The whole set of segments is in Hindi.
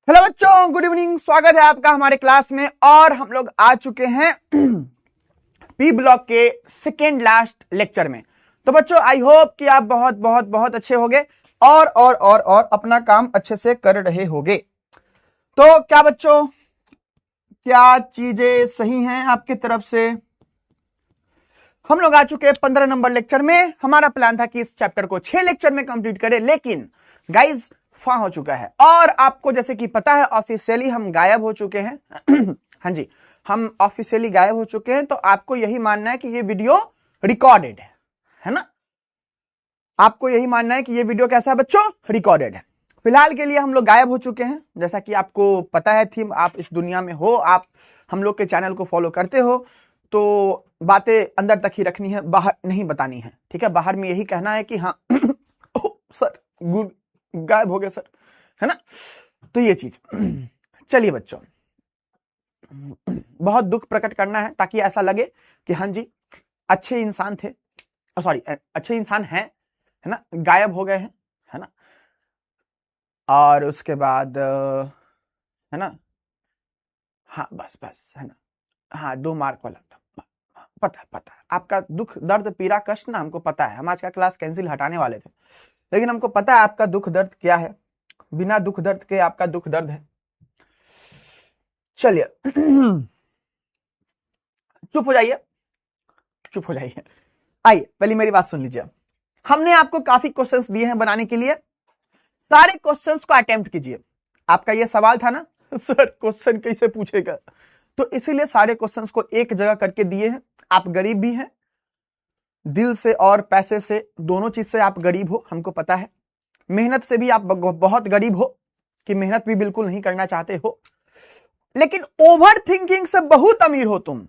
हेलो बच्चों, गुड इवनिंग। स्वागत है आपका हमारे क्लास में। और हम लोग आ चुके हैं पी ब्लॉक के सेकेंड लास्ट लेक्चर में। तो बच्चों, आई होप कि आप बहुत बहुत बहुत अच्छे होंगे और अपना काम अच्छे से कर रहे होंगे। तो क्या बच्चों, क्या चीजें सही हैं आपकी तरफ से? हम लोग आ चुके हैं 15 नंबर लेक्चर में। हमारा प्लान था कि इस चैप्टर को 6 लेक्चर में कंप्लीट करें, लेकिन गाइज फा हो चुका है। और आपको जैसे कि पता है, ऑफिशियली हम गायब हो चुके हैं। हाँ जी, हम ऑफिशियली गायब हो चुके हैं। तो आपको यही मानना है कि ये वीडियो रिकॉर्डेड है ना? आपको यही मानना है कि ये वीडियो कैसा है बच्चों? रिकॉर्डेड है। फिलहाल के लिए हम लोग गायब हो चुके हैं। जैसा कि आपको पता है थीम, आप इस दुनिया में हो, आप हम लोग के चैनल को फॉलो करते हो, तो बातें अंदर तक ही रखनी है, बाहर नहीं बतानी है। ठीक है, बाहर में यही कहना है कि हाँ सर गायब हो गए सर, है ना? तो ये चीज चलिए बच्चों, बहुत दुख प्रकट करना है ताकि ऐसा लगे कि हाँ जी अच्छे इंसान थे, सॉरी अच्छे इंसान हैं, है ना, गायब हो गए हैं, है ना? और उसके बाद है ना, हाँ बस बस, है ना, हाँ 2 मार्क वाला था। पता है आपका दुख दर्द पीड़ा कष्ट ना, हमको पता है। हम आज का क्लास कैंसिल हटाने वाले थे, लेकिन हमको पता है आपका दुख दर्द क्या है। बिना दुख दर्द के आपका दुख दर्द है। चलिए चुप हो जाइए, चुप हो जाइए। आइए पहले मेरी बात सुन लीजिए। हमने आपको काफी क्वेश्चंस दिए हैं बनाने के लिए, सारे क्वेश्चंस को अटेम्प्ट कीजिए। आपका ये सवाल था ना सर क्वेश्चन कैसे पूछेगा, तो इसीलिए सारे क्वेश्चंस को एक जगह करके दिए हैं। आप गरीब भी हैं, दिल से और पैसे से, दोनों चीज से आप गरीब हो, हमको पता है। मेहनत से भी आप बहुत गरीब हो, कि मेहनत भी बिल्कुल नहीं करना चाहते हो, लेकिन ओवर थिंकिंग से बहुत अमीर हो तुम।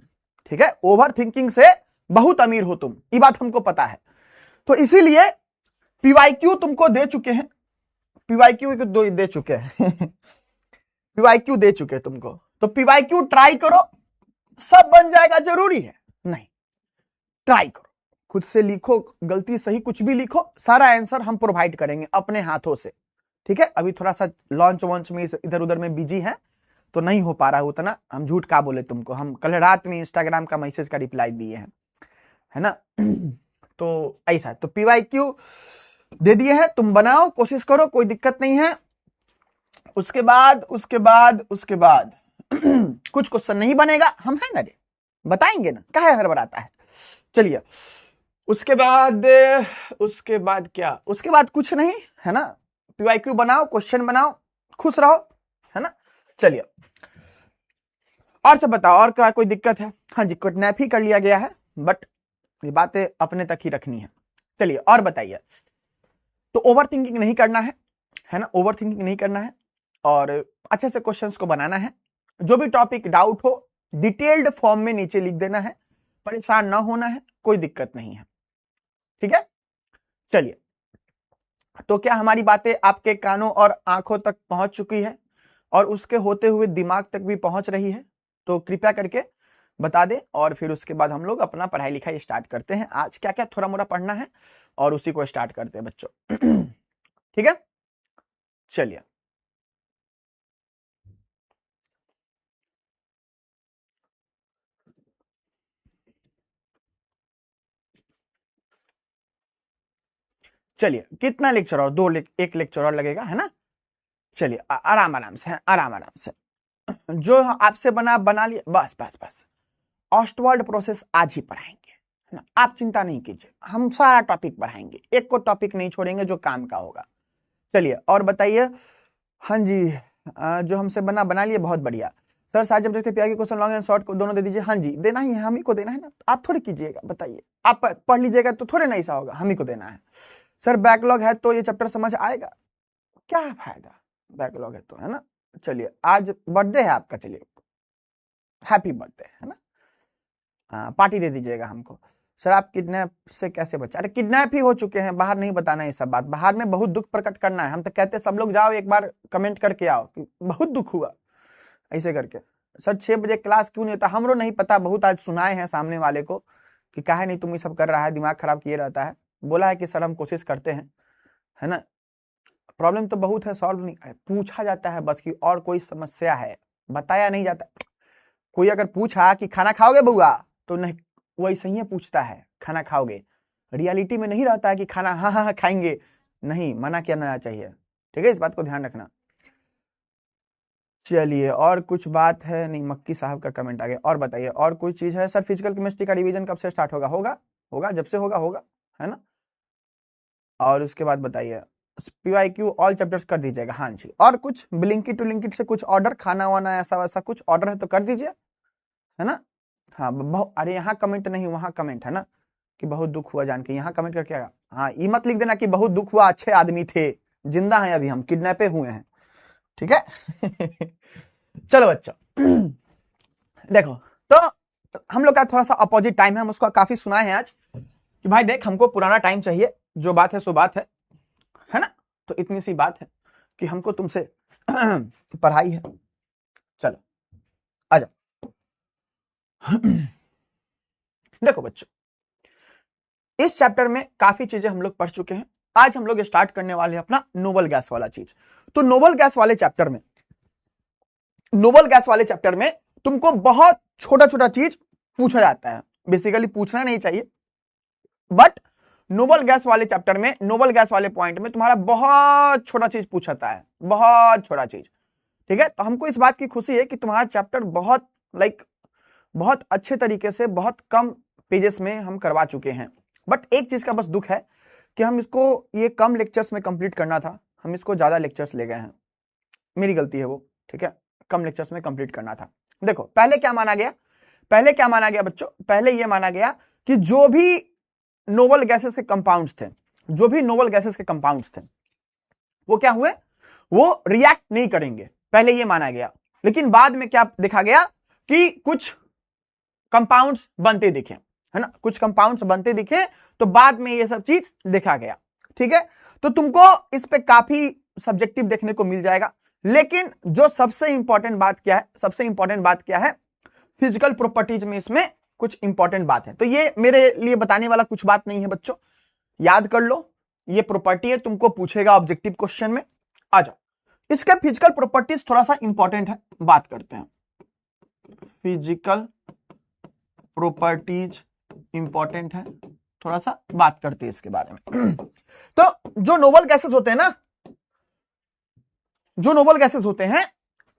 ठीक है, ओवर थिंकिंग से बहुत अमीर हो तुम, ये बात हमको पता है। तो इसीलिए पीवाईक्यू तुमको दे चुके हैं, पीवाईक्यू दे चुके हैं पीवाईक्यू दे चुके हैं तुमको। तो पीवाईक्यू ट्राई करो, सब बन जाएगा जरूरी है नहीं। ट्राई करो, खुद से लिखो, गलती सही कुछ भी लिखो, सारा आंसर हम प्रोवाइड करेंगे अपने हाथों से। ठीक है, अभी थोड़ा सा लॉन्च वॉन्च में इधर उधर में बिजी है, तो नहीं हो पा रहा है उतना। हम झूठ का बोले तुमको, हम कल रात में इंस्टाग्राम का मैसेज का रिप्लाई दिए हैं, है ना? तो ऐसा है। तो पीवाईक्यू दे दिए हैं, तुम बनाओ, कोशिश करो, कोई दिक्कत नहीं है। उसके बाद कुछ क्वेश्चन नहीं बनेगा, हम है ना रे, बताएंगे ना, काहे हड़बड़ाता है। चलिए उसके बाद क्या, उसके बाद कुछ नहीं, है ना? पीवाईक्यू बनाओ, क्वेश्चन बनाओ, खुश रहो, है ना? चलिए और सब बताओ, और क्या कोई दिक्कत है? हाँ जी, किडनैप ही कर लिया गया है, बट ये बातें अपने तक ही रखनी है। चलिए और बताइए। तो ओवर थिंकिंग नहीं करना है ना? ओवर थिंकिंग नहीं करना है, और अच्छे से क्वेश्चंस को बनाना है। जो भी टॉपिक डाउट हो, डिटेल्ड फॉर्म में नीचे लिख देना है, परेशान ना होना है, कोई दिक्कत नहीं है। ठीक है, चलिए। तो क्या हमारी बातें आपके कानों और आंखों तक पहुंच चुकी है, और उसके होते हुए दिमाग तक भी पहुंच रही है? तो कृपया करके बता दें, और फिर उसके बाद हम लोग अपना पढ़ाई लिखाई स्टार्ट करते हैं। आज क्या क्या थोड़ा मोड़ा पढ़ना है, और उसी को स्टार्ट करते हैं बच्चों। ठीक है, चलिए। चलिए कितना लेक्चर और? एक लेक्चर और लगेगा, है ना? चलिए आराम आराम से, आराम आराम से। जो आपसे बना लिया, बस बस बस। ऑस्टवर्ड प्रोसेस आज ही पढ़ाएंगे, है ना? आप चिंता नहीं कीजिए, हम सारा टॉपिक पढ़ाएंगे, एक को टॉपिक नहीं छोड़ेंगे जो काम का होगा। चलिए और बताइए। हाँ जी, जो हमसे बना लिए, बहुत बढ़िया। सर साजिब देखते पिया के क्वेश्चन लॉन्ग एंड शॉर्ट को दोनों दे दीजिए। हाँ जी, देना ही है, हम ही को देना है ना, आप थोड़ी कीजिएगा, बताइए। आप पढ़ लीजिएगा तो थोड़े ना ऐसा होगा, हम ही को देना है। सर बैकलॉग है तो ये चैप्टर समझ आएगा, क्या फायदा, बैकलॉग है तो, है ना? चलिए आज बर्थडे है आपका, चलिए हैप्पी बर्थडे, है ना? पार्टी दे दीजिएगा हमको। सर आप किडनैप से कैसे बचे? अरे किडनैप ही हो चुके हैं, बाहर नहीं बताना ये सब बात, बाहर में बहुत दुख प्रकट करना है। हम तो कहते सब लोग जाओ एक बार कमेंट करके आओ कि बहुत दुख हुआ, ऐसे करके। सर 6 बजे क्लास क्यों नहीं होता? हमरो नहीं पता, बहुत आज सुनाए हैं सामने वाले को कि काहे नहीं तुम ये सब कर रहा है, दिमाग खराब किए रहता है। बोला है कि सर हम कोशिश करते हैं, है ना? प्रॉब्लम तो बहुत है, सॉल्व नहीं, अरे पूछा जाता है बस कि और कोई समस्या है, बताया नहीं जाता। कोई अगर पूछा कि खाना खाओगे बउआ, तो नहीं, वैसे ही पूछता है खाना खाओगे, रियलिटी में नहीं रहता है कि खाना हाँ हाँ हाँ खाएंगे, नहीं, मना करना चाहिए, ठीक है, इस बात को ध्यान रखना। चलिए, और कुछ बात है? नहीं, मक्की साहब का कमेंट आ गया। और बताइए, और कोई चीज है? सर फिजिकल केमिस्ट्री का रिवीजन कब से स्टार्ट होगा? होगा जब से होगा, है ना। और उसके बाद बताइए, PYQ ऑल चैप्टर्स कर दीजिएगा। हाँ जी, और कुछ ब्लिंकिट टू लिंकिट से कुछ ऑर्डर, खाना वाना ऐसा वैसा कुछ ऑर्डर है तो कर दीजिए, है ना। हाँ, अरे यहाँ कमेंट नहीं, वहाँ कमेंट है ना कि बहुत दुख हुआ जान के, यहाँ कमेंट करके आएगा। हाँ, ये मत लिख देना कि बहुत दुख हुआ, अच्छे आदमी थे, जिंदा हैं अभी, हम किडनैपे हुए हैं, ठीक है। चलो बच्चों, देखो, तो हम लोग का थोड़ा सा अपोजिट टाइम है, हम उसको काफी सुनाए हैं आज कि भाई देख, हमको पुराना टाइम चाहिए, जो बात है सो बात है ना। तो इतनी सी बात है कि हमको तुमसे पढ़ाई है। चलो आ जाओ। देखो बच्चों, इस चैप्टर में काफी चीजें हम लोग पढ़ चुके हैं। आज हम लोग स्टार्ट करने वाले हैं अपना नोबल गैस वाला चीज। तो नोबल गैस वाले चैप्टर में तुमको बहुत छोटा छोटा चीज पूछा जाता है, बेसिकली पूछना नहीं चाहिए, बट नोबल गैस वाले चैप्टर में, नोबल गैस वाले पॉइंट में तुम्हारा बहुत छोटा चीज पूछाता है, बहुत छोटा चीज, ठीक है। तो हमको इस बात की खुशी है कि तुम्हारा चैप्टर बहुत बहुत अच्छे तरीके से, बहुत कम पेजेस में हम करवा चुके हैं। बट एक चीज का बस दुख है कि हम इसको ये कम लेक्चर्स में कंप्लीट करना था, हम इसको ज्यादा लेक्चर्स ले गए हैं, मेरी गलती है वो, ठीक है, कम लेक्चर्स में कंप्लीट करना था। देखो, पहले क्या माना गया बच्चों? पहले ये माना गया कि जो भी नोबल गैसेस के कंपाउंड्स थे, वो क्या हुए? वो रिएक्ट नहीं करेंगे, पहले ये माना गया। लेकिन बाद में क्या देखा गया कि कुछ कंपाउंड्स बनते दिखे, है ना, कुछ कंपाउंड्स बनते दिखे, तो बाद में ये सब चीज देखा गया, ठीक है। तो तुमको इस पे काफी सब्जेक्टिव देखने को मिल जाएगा, लेकिन जो सबसे इंपॉर्टेंट बात क्या है, फिजिकल प्रॉपर्टीज में इसमें कुछ इंपॉर्टेंट बात है। तो ये मेरे लिए बताने वाला कुछ बात नहीं है बच्चों, याद कर लो, ये प्रॉपर्टी है, तुमको पूछेगा ऑब्जेक्टिव क्वेश्चन में। आ जाओ, इसके फिजिकल प्रॉपर्टीज थोड़ा सा इंपॉर्टेंट है, बात करते हैं। फिजिकल प्रॉपर्टीज इंपॉर्टेंट है, थोड़ा सा बात करते हैं इसके बारे में। तो जो नोबल गैसेस होते हैं,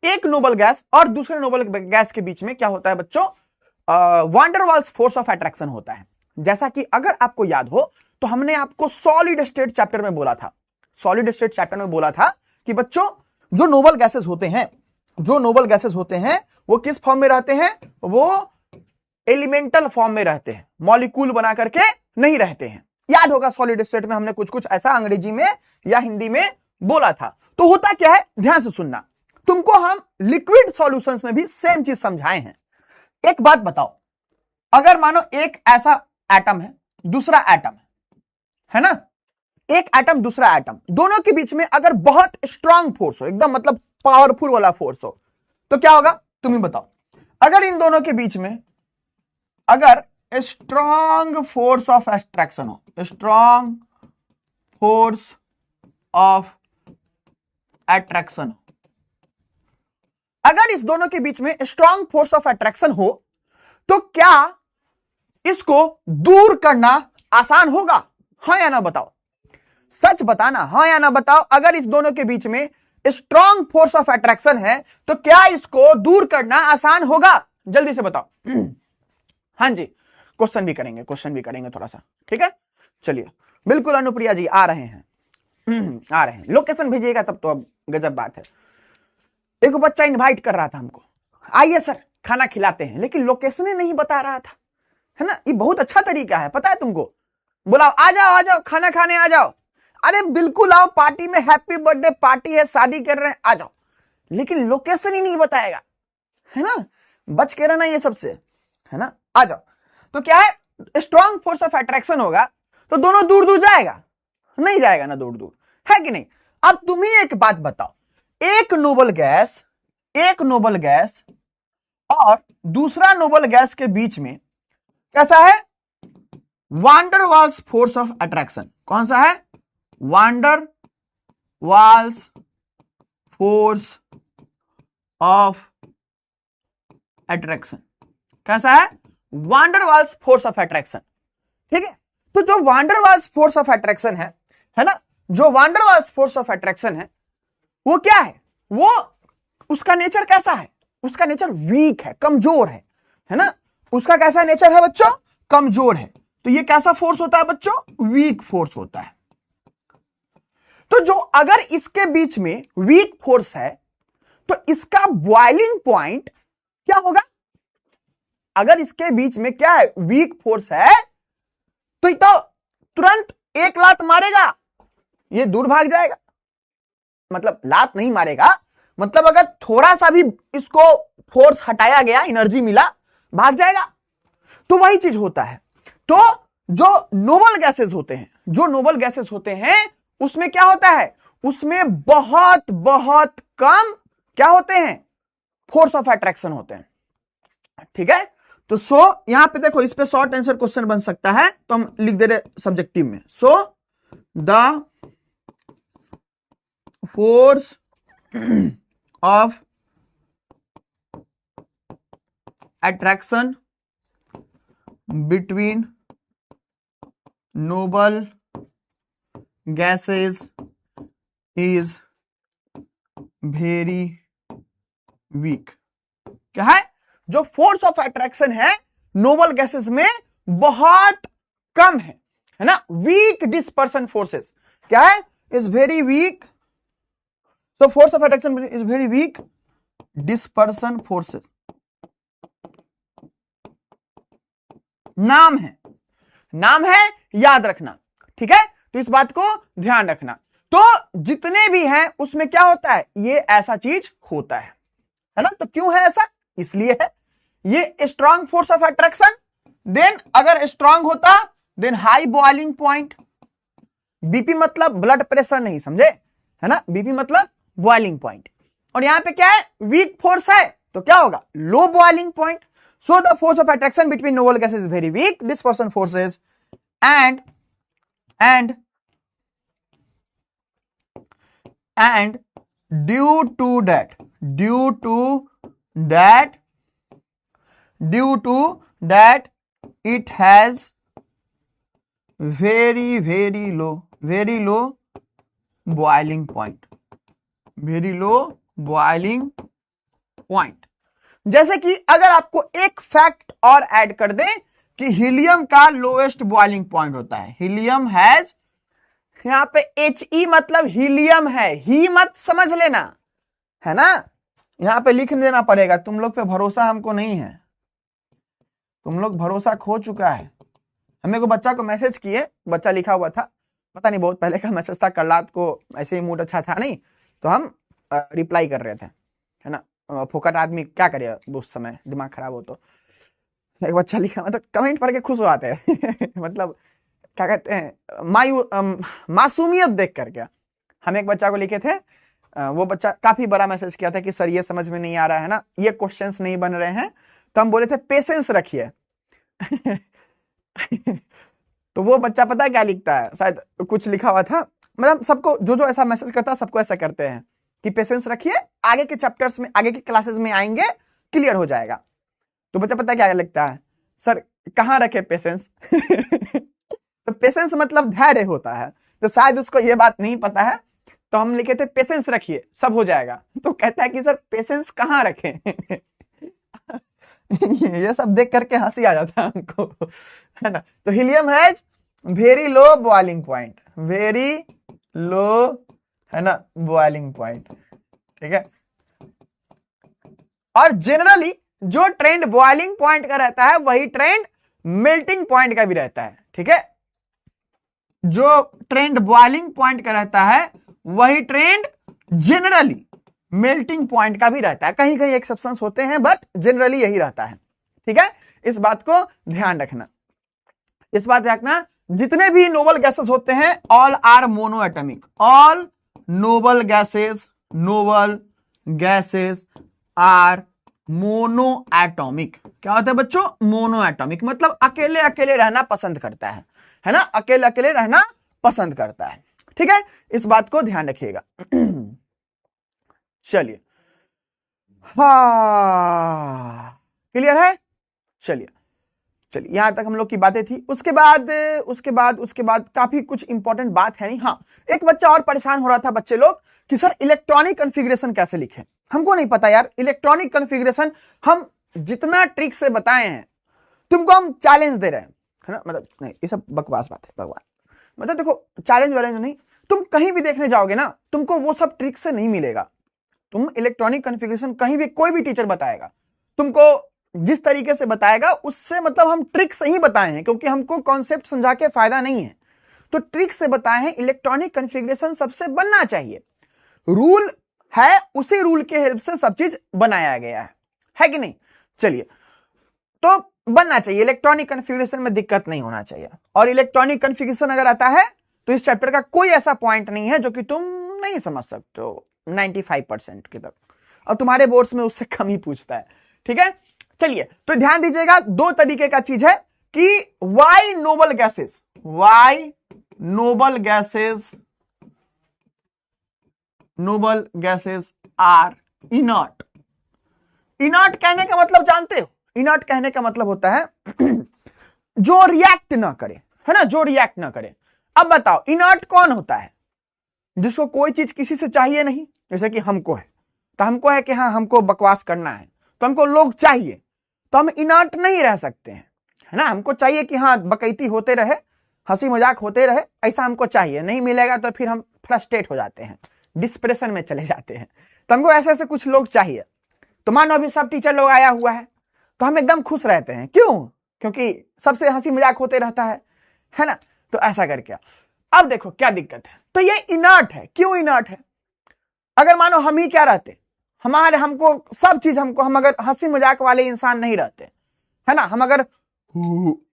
एक नोबल गैस और दूसरे नोबल गैस के बीच में क्या होता है बच्चों? Van der Waals force of attraction होता है। जैसा कि अगर आपको याद हो तो हमने आपको सॉलिड स्टेट चैप्टर में बोला था कि बच्चों, जो नोबल गैसेस होते हैं वो किस फॉर्म में रहते हैं? वो एलिमेंटल फॉर्म में रहते हैं, मॉलिक्यूल बना करके नहीं रहते हैं। याद होगा सॉलिड स्टेट में हमने कुछ ऐसा अंग्रेजी में या हिंदी में बोला था। तो होता क्या है, ध्यान से सुनना, तुमको हम लिक्विड सॉल्यूशंस में भी सेम चीज समझाए हैं। एक बात बताओ, अगर मानो एक ऐसा एटम है, दूसरा एटम है ना, एक एटम दूसरा एटम, दोनों के बीच में अगर बहुत स्ट्रांग फोर्स हो, एकदम मतलब पावरफुल वाला फोर्स हो, तो क्या होगा तुम ही बताओ। अगर इन दोनों के बीच में अगर स्ट्रांग फोर्स ऑफ अट्रैक्शन हो, स्ट्रांग फोर्स ऑफ अट्रैक्शन, अगर इस दोनों के बीच में स्ट्रांग फोर्स ऑफ अट्रैक्शन हो, तो क्या इसको दूर करना आसान होगा? हाँ या ना बताओ, सच बताना, हाँ या ना बताओ। अगर इस दोनों के बीच में स्ट्रांग फोर्स ऑफ अट्रैक्शन है, तो क्या इसको दूर करना आसान होगा? जल्दी से बताओ। हाँ जी, क्वेश्चन भी करेंगे थोड़ा सा, ठीक है। चलिए, बिल्कुल अनुप्रिया जी आ रहे हैं, लोकेशन भेजिएगा तब तो अब गजब बात है। एक बच्चा इनवाइट कर रहा था हमको, आइए सर खाना खिलाते हैं, लेकिन लोकेशन ही नहीं बता रहा था, है ना। ये बहुत अच्छा तरीका है, पता है तुमको, बुलाओ, आ जाओ खाना खाने आ जाओ, अरे बिल्कुल आओ, पार्टी में हैप्पी बर्थडे पार्टी है, शादी कर रहे हैं, आ जाओ, लेकिन लोकेशन ही नहीं बताएगा, है ना। बच के रहना ये सबसे, है ना। आ जाओ, तो क्या है, स्ट्रांग फोर्स ऑफ अट्रैक्शन होगा तो दोनों दूर दूर जाएगा, नहीं जाएगा ना दूर दूर, है कि नहीं। अब तुम ही एक बात बताओ, एक नोबल गैस और दूसरा नोबल गैस के बीच में कैसा है? Van der Waals force of attraction. कौन सा है? Van der Waals force of attraction. कैसा है? Van der Waals force of attraction. ठीक है, तो जो van der Waals force of attraction है ना, जो van der Waals force of attraction है वो क्या है? वो उसका नेचर कैसा है? उसका नेचर वीक है, कमजोर है ना। उसका कैसा नेचर है बच्चों? कमजोर है। तो ये कैसा फोर्स होता है बच्चों? वीक फोर्स होता है। तो जो अगर इसके बीच में वीक फोर्स है तो इसका बॉइलिंग पॉइंट क्या होगा? अगर इसके बीच में क्या है? वीक फोर्स है तो तुरंत एक लात मारेगा, ये दूर भाग जाएगा। मतलब लात नहीं मारेगा, मतलब अगर थोड़ा सा भी इसको फोर्स हटाया गया, एनर्जी मिला, भाग जाएगा। तो वही चीज होता है। तो जो नोबल गैसेस होते हैं, जो नोबल गैसेस होते हैं उसमें क्या होता है? उसमें बहुत बहुत कम क्या होते हैं? फोर्स ऑफ अट्रैक्शन होते हैं। ठीक है, तो यहां पे देखो, इस पे शॉर्ट आंसर क्वेश्चन बन सकता है, तो हम लिख दे रहे सब्जेक्टिव में। The force of attraction between noble gases is very weak. क्या है? जो फोर्स ऑफ अट्रैक्शन है नोबल गैसेस में बहुत कम है ना। वीक डिस्पर्सन फोर्सेस क्या है? Is very weak. So force of attraction is very weak dispersion forces। नाम है, याद रखना। ठीक है, तो इस बात को ध्यान रखना। तो जितने भी हैं उसमें क्या होता है? ये ऐसा चीज होता है ना। तो क्यों है ऐसा? इसलिए है ये strong force of attraction. Then अगर स्ट्रॉन्ग होता then high boiling point. BP मतलब ब्लड प्रेशर नहीं, समझे? है ना, बीपी मतलब बॉइलिंग पॉइंट। और यहां पे क्या है? वीक फोर्स है, तो क्या होगा? Low boiling point. So the force of attraction between noble gases is very weak dispersion forces and due to that it has very low boiling point। जैसे कि अगर आपको एक फैक्ट और ऐड कर दें कि हीलियम का लोएस्ट बॉइलिंग पॉइंट होता है। हीलियम हैज, यहां पे He मतलब हीलियम है, ही मत समझ लेना, है ना। यहां पे लिख देना पड़ेगा। तुम लोग पे भरोसा हमको नहीं है, तुम लोग भरोसा खो चुका है। हमें को बच्चा को मैसेज किए, बच्चा लिखा हुआ था, पता नहीं बहुत पहले का मैसेज था, कल रात को ऐसे ही मूड अच्छा था नहीं, तो हम रिप्लाई कर रहे थे, है ना। फोकट आदमी क्या करे उस समय, दिमाग खराब हो। तो एक बच्चा लिखा, मतलब कमेंट पढ़ के खुश हो आते हैं मतलब क्या कहते हैं, मासूमियत देख करके। हम एक बच्चा को लिखे थे, वो बच्चा काफी बड़ा मैसेज किया था कि सर ये समझ में नहीं आ रहा है ना, ये क्वेश्चंस नहीं बन रहे हैं, तो हम बोले थे पेशेंस रखिए तो वो बच्चा पता है क्या लिखता है, शायद कुछ लिखा हुआ था, मतलब सबको जो ऐसा मैसेज करता है सबको ऐसा करते हैं कि पेशेंस रखिए, आगे के चैप्टर्स में, आगे के क्लासेस में आएंगे, क्लियर हो जाएगा। तो बच्चा पता है क्या लिखता है, सर कहां रखे पेशेंस तो पेशेंस मतलब धैर्य होता है, तो शायद उसको ये बात नहीं पता है, तो हम लिखे थे पेशेंस रखिए सब हो जाएगा। तो कहता है कि सर पेशेंस कहां रखें ये सब देख करके हंसी आ जाता है हमको, है ना। तो helium has very low boiling point, very low, है ना, बॉइलिंग पॉइंट। ठीक है, और जनरली जो ट्रेंड बॉइलिंग पॉइंट का रहता है वही ट्रेंड मेल्टिंग पॉइंट का भी रहता है। ठीक है, जो ट्रेंड बॉइलिंग पॉइंट का रहता है वही ट्रेंड जनरली मेल्टिंग पॉइंट का भी रहता है। कहीं कहीं एक्सेप्शंस होते हैं, बट जनरली यही रहता है। ठीक है, इस बात को ध्यान रखना, इस बात रखना। जितने भी नोबल गैसेस होते हैं all are monoatomic, all noble gases are monoatomic. क्या होता है बच्चों? मोनो एटॉमिक मतलब अकेले अकेले रहना पसंद करता है ना, अकेले अकेले रहना पसंद करता है। ठीक है, इस बात को ध्यान रखिएगा। चलिए, हाँ क्लियर है। चलिए चलिए, यहां तक हम लोग की बातें थी। उसके बाद काफी कुछ इंपॉर्टेंट बात है नहीं। हाँ, एक बच्चा और परेशान हो रहा था, बच्चे लोग, कि सर इलेक्ट्रॉनिक कॉन्फ़िगरेशन कैसे लिखें। हमको नहीं पता यार, इलेक्ट्रॉनिक कॉन्फ़िगरेशन हम जितना ट्रिक से बताए हैं, तुमको हम चैलेंज दे रहे हैं, है ना। मतलब नहीं, ये सब बकवास बात है भगवान। मतलब देखो, चैलेंज वैलेंज नहीं, तुम कहीं भी देखने जाओगे ना, तुमको वो सब ट्रिक से नहीं मिलेगा। तुम इलेक्ट्रॉनिक कॉन्फ़िगरेशन कहीं भी कोई भी टीचर बताएगा, तुमको जिस तरीके से बताएगा उससे मतलब हम ट्रिक से ही बताए हैं, क्योंकि हमको कॉन्सेप्ट समझा के फायदा नहीं है, तो ट्रिक से बताए हैं। इलेक्ट्रॉनिक कॉन्फ़िगरेशन सबसे बनना चाहिए, रूल है, उसी रूल के हेल्प से सब चीज बनाया गया है कि नहीं। चलिए, तो बनना चाहिए, इलेक्ट्रॉनिक कॉन्फ़िगरेशन में दिक्कत नहीं होना चाहिए। और इलेक्ट्रॉनिक कॉन्फ़िगरेशन अगर आता है तो इस चैप्टर का कोई ऐसा पॉइंट नहीं है जो कि तुम नहीं समझ सकते हो 95% की तक, और तुम्हारे बोर्ड्स में उससे कम ही पूछता है, ठीक है। चलिए, तो ध्यान दीजिएगा, दो तरीके का चीज है कि why noble gases are inert. Inert कहने का मतलब जानते हो? इनर्ट कहने का मतलब होता है जो रिएक्ट ना करे, है ना, जो रिएक्ट ना करे। अब बताओ, इनर्ट कौन होता है? जिसको कोई चीज किसी से चाहिए नहीं, जैसे कि हमको है, तो हमको है कि हाँ हमको बकवास करना है, तो हमको लोग चाहिए, तो हम इनर्ट नहीं रह सकते हैं, है ना। हमको चाहिए कि हाँ बकैती होते रहे, हंसी मजाक होते रहे, ऐसा हमको चाहिए। नहीं मिलेगा तो फिर हम फ्रस्ट्रेट हो जाते हैं, डिस्प्रेशन में चले जाते हैं। तो हमको ऐसे ऐसे कुछ लोग चाहिए। तो मानो अभी सब टीचर लोग आया हुआ है, तो हम एकदम खुश रहते हैं। क्यों? क्योंकि सबसे हंसी मजाक होते रहता है ना। तो ऐसा करके अब देखो क्या दिक्कत है। तो ये इनर्ट है। क्यों इनर्ट है? अगर मानो हम ही क्या रहते, हमको सब चीज, हम अगर हंसी मजाक वाले इंसान नहीं रहते, है ना, हम अगर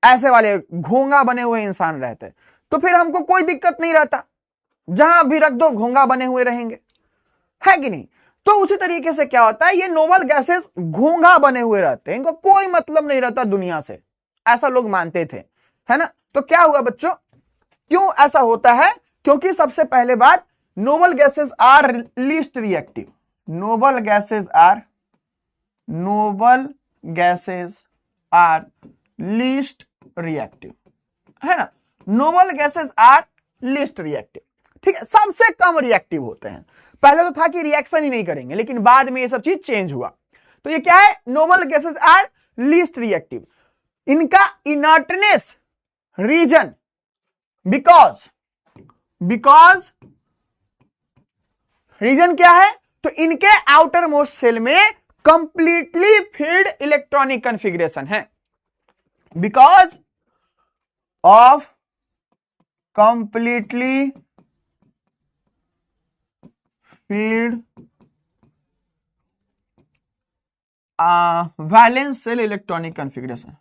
ऐसे वाले घोंगा बने हुए इंसान रहते, तो फिर हमको कोई दिक्कत नहीं रहता, जहां भी रख दो घोंगा बने हुए रहेंगे, है कि नहीं। तो उसी तरीके से क्या होता है, ये नोबल गैसेस घोंघा बने हुए रहते हैं, इनको कोई मतलब नहीं रहता दुनिया से, ऐसा लोग मानते थे, है ना। तो क्या हुआ बच्चों, क्यों ऐसा होता है? क्योंकि सबसे पहले बात, noble gases are least reactive. Noble gases are least reactive, है ना। Noble gases are least reactive, ठीक है, सबसे कम रिएक्टिव होते हैं। पहले तो था कि रिएक्शन ही नहीं करेंगे, लेकिन बाद में ये सब चीज चेंज हुआ। तो ये क्या है? Noble gases are least reactive. इनका इनर्टनेस रीजन, बिकॉज रीजन क्या है? तो इनके आउटर मोस्ट सेल में कंप्लीटली फिल्ड इलेक्ट्रॉनिक कॉन्फ़िगरेशन है। Because of completely filled valence shell electronic configuration,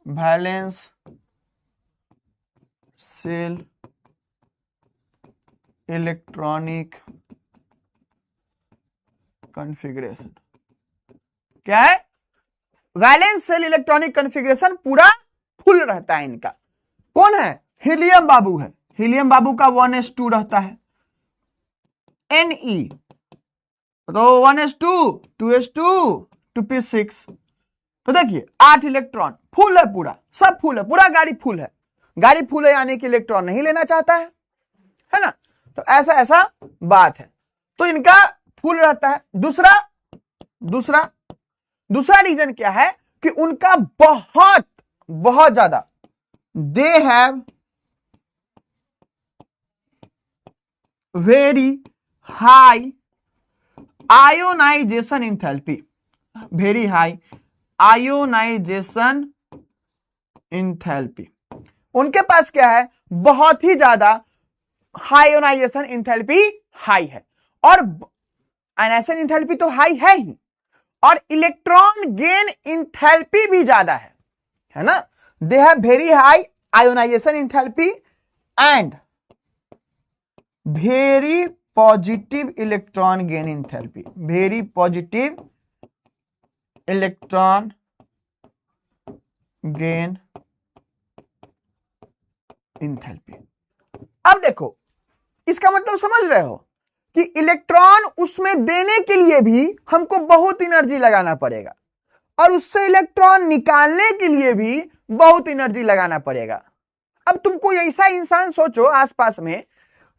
valence shell electronic configuration क्या है? वैलेंस सेल इलेक्ट्रॉनिक कॉन्फ़िगरेशन पूरा फुल रहता है इनका। कौन है? हीलियम बाबू है। हीलियम बाबू का 1s2 रहता है, Ne, तो 1s2 2s2 2p6। तो देखिए 8 इलेक्ट्रॉन फुल है, पूरा सब फुल है, पूरा गाड़ी फुल है। गाड़ी फुल है यानी कि इलेक्ट्रॉन नहीं लेना चाहता है ना। तो ऐसा ऐसा बात है, तो इनका फुल रहता है। दूसरा रीजन क्या है कि उनका बहुत ज्यादा, they have very high ionisation enthalpy, very high ionisation enthalpy. उनके पास क्या है? बहुत ही ज्यादा आयोनाइजेशन इंथैल्पी हाई है, और आयोनाइजेशन इंथैल्पी तो हाई है ही, और इलेक्ट्रॉन गेन इंथैल्पी भी ज्यादा है ना। They have very high ionisation enthalpy and very positive electron gain enthalpy, very positive electron gain enthalpy. अब देखो, इसका मतलब समझ रहे हो कि इलेक्ट्रॉन उसमें देने के लिए भी हमको बहुत एनर्जी लगाना पड़ेगा और उससे इलेक्ट्रॉन निकालने के लिए भी बहुत एनर्जी लगाना पड़ेगा। अब तुमको ऐसा इंसान सोचो आसपास में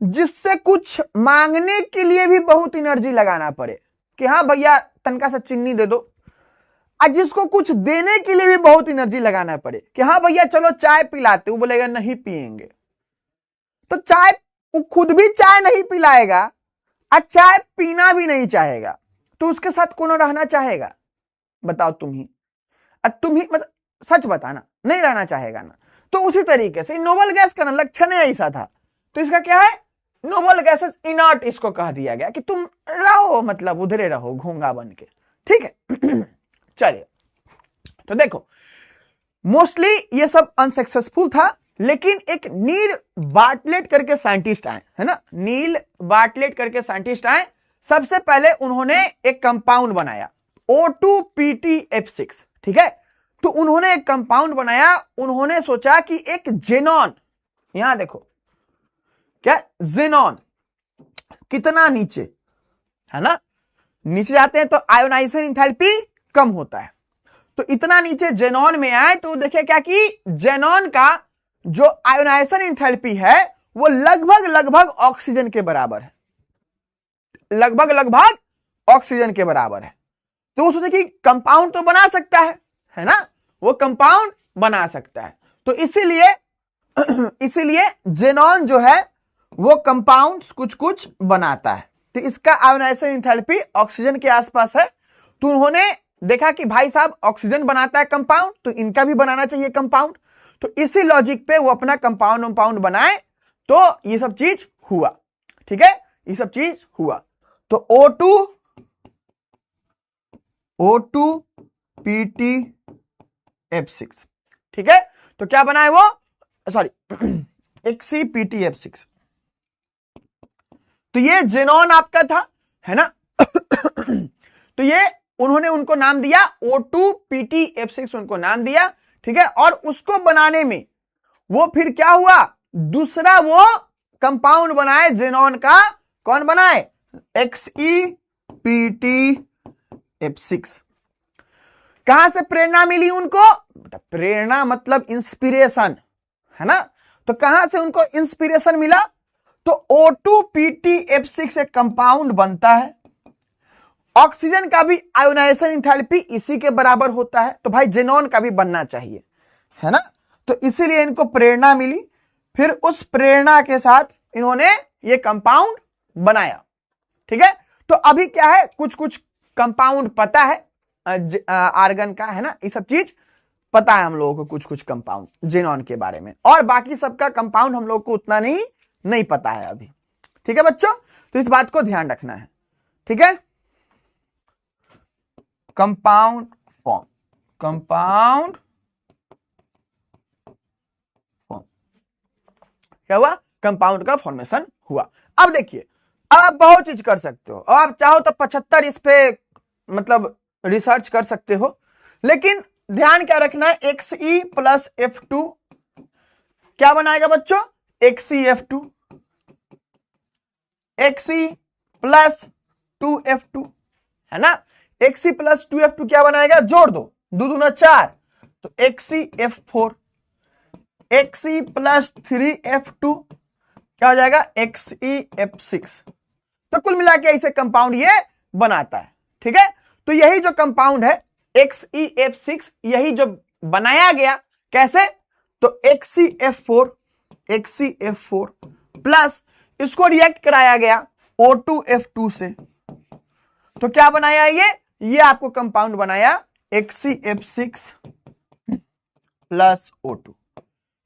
जिससे कुछ मांगने के लिए भी बहुत एनर्जी लगाना पड़े कि हाँ भैया तनका सा चीनी दे दो, और जिसको कुछ देने के लिए भी बहुत एनर्जी लगाना पड़े कि हाँ भैया चलो चाय पिलाते, वो बोलेगा नहीं पिएंगे। तो चाय, वो खुद भी चाय नहीं पिलाएगा और चाय पीना भी नहीं चाहेगा, तो उसके साथ कौन रहना चाहेगा? बताओ तुम ही, मतलब सच बताना, नहीं रहना चाहेगा ना। तो उसी तरीके से नोबल गैस का लक्षण ऐसा था, तो इसका क्या है, नोबल गैसेस इनर्ट इसको कह दिया गया कि तुम रहो, मतलब उधरे रहो घोंगा बन के, ठीक है। चलिए, तो देखो मोस्टली ये सब अनसक्सेसफुल था, लेकिन एक नील बार्टलेट करके साइंटिस्ट आए, है ना, नील बार्टलेट करके साइंटिस्ट आए। सबसे पहले उन्होंने एक कंपाउंड बनाया O2PtF6, ठीक है। तो उन्होंने एक कंपाउंड बनाया, उन्होंने सोचा कि एक जेनॉन, यहां देखो क्या, जेनॉन कितना नीचे, है ना, नीचे जाते हैं तो आयोनाइजेशन एंथैल्पी कम होता है। तो इतना नीचे जेनॉन में आए तो देखिए क्या कि जेनॉन का जो आयोनाइजेशन एंथैल्पी है वो लगभग ऑक्सीजन के बराबर है, लगभग ऑक्सीजन के बराबर है। तो वो सोचे कि कंपाउंड तो बना सकता है ना, वो कंपाउंड बना सकता है। तो इसीलिए जेनॉन जो है वो कंपाउंड्स कुछ बनाता है। तो इसका आयोनाइजेशन एंथैल्पी ऑक्सीजन के आसपास है। तो उन्होंने देखा कि भाई साहब ऑक्सीजन बनाता है कंपाउंड, तो इनका भी बनाना चाहिए कंपाउंड। तो इसी लॉजिक पे वो अपना कंपाउंड बनाए, तो ये सब चीज हुआ, ठीक है, ये सब चीज हुआ। तो O2PtF6, ठीक है। तो क्या बना है वो, सॉरी XCPtF6। तो ये जेनॉन आपका था, है ना। तो ये उन्होंने उनको नाम दिया O2PtF6, उनको नाम दिया, ठीक है। और उसको बनाने में वो फिर क्या हुआ, दूसरा वो कंपाउंड बनाए जेनॉन का, कौन बनाए, XCPtF6। कहां से प्रेरणा मिली उनको, प्रेरणा मतलब इंस्पिरेशन, है ना। तो कहां से उनको इंस्पिरेशन मिला, तो O2PtF6 एक कंपाउंड बनता है, ऑक्सीजन का भी आयोनाइजेशन एंथैल्पी इसी के बराबर होता है, तो भाई जेनॉन का भी बनना चाहिए, है ना। तो इसीलिए इनको प्रेरणा मिली, फिर उस प्रेरणा के साथ इन्होंने ये कंपाउंड बनाया, ठीक है। तो अभी क्या है, कुछ कंपाउंड पता है आर्गन का, है ना, ये सब चीज पता है हम लोगों को, कुछ कंपाउंड जेनॉन के बारे में, और बाकी सबका कंपाउंड हम लोग को उतना नहीं पता है अभी, ठीक है बच्चों। तो इस बात को ध्यान रखना है, ठीक है। कंपाउंड फॉर्म, क्या हुआ, कंपाउंड का फॉर्मेशन हुआ। अब देखिए, अब आप बहुत चीज कर सकते हो, और आप चाहो तो 75 इस पे मतलब रिसर्च कर सकते हो, लेकिन ध्यान क्या रखना है, Xe प्लस F2 क्या बनाएगा बच्चों, XeF2, Xe प्लस 2F2, है ना। Xe प्लस 2F2 क्या बनाएगा, जोड़ दो, 2 दूना 4, तो XeF4, Xe प्लस 3F2 क्या हो जाएगा, XeF6। तो कुल मिला के ऐसे कंपाउंड ये बनाता है, ठीक है। तो यही जो कंपाउंड है XeF6, यही जो बनाया गया कैसे, तो XeF4 प्लस इसको रिएक्ट कराया गया O2F2 से, तो क्या बनाया ये आपको कंपाउंड बनाया XeF6 plus O2,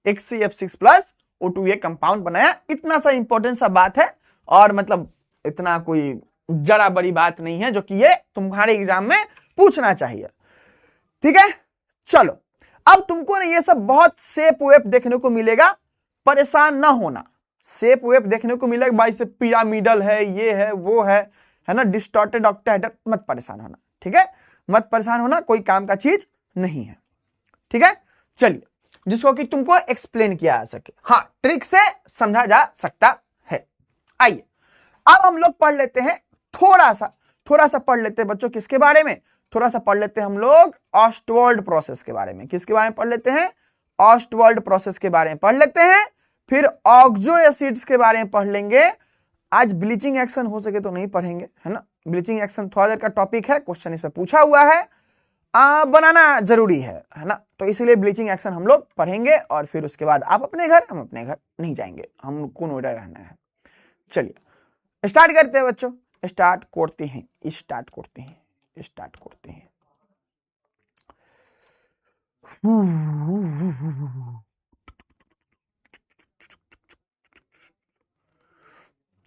XeF6 plus O2 ये कंपाउंड बनाया। इतना सा इंपॉर्टेंट सा बात है, और मतलब इतना कोई जरा बड़ी बात नहीं है, जो कि ये तुम्हारे एग्जाम में पूछना चाहिए, ठीक है। चलो, अब तुमको ना ये सब बहुत शेप वेप देखने को मिलेगा, परेशान ना होना, शेप वेप देखने को मिलेगा, भाई से पिरामिडल है, ये है वो है ना, डिस्टॉर्टेड ऑक्टाहेड्रल, मत परेशान होना, ठीक है, मत परेशान होना, कोई काम का चीज नहीं है, ठीक है। चलिए, जिसको कि तुमको एक्सप्लेन किया जा सके, हाँ ट्रिक से समझा जा सकता है। आइए अब हम लोग पढ़ लेते हैं थोड़ा सा पढ़ लेते हैं बच्चों, किसके बारे में, थोड़ा सा पढ़ लेते हैं हम लोग ऑस्टवाल्ड प्रोसेस के बारे में। किसके बारे में पढ़ लेते हैं, ऑस्टवाल्ड प्रोसेस के बारे में पढ़ लेते हैं, फिर ऑक्सो एसिड्स के बारे में पढ़ लेंगे। आज ब्लीचिंग एक्शन हो सके तो नहीं पढ़ेंगे, है ना, ब्लीचिंग एक्शन थोड़ा देर का टॉपिक है, क्वेश्चन इसमें पूछा हुआ है, बनाना जरूरी है ना, तो इसीलिए ब्लीचिंग एक्शन हम लोग पढ़ेंगे और फिर उसके बाद आप अपने घर, हम अपने घर नहीं जाएंगे, हमको नोएडा रहना है। चलिए स्टार्ट करते हैं बच्चों, स्टार्ट करते हैं।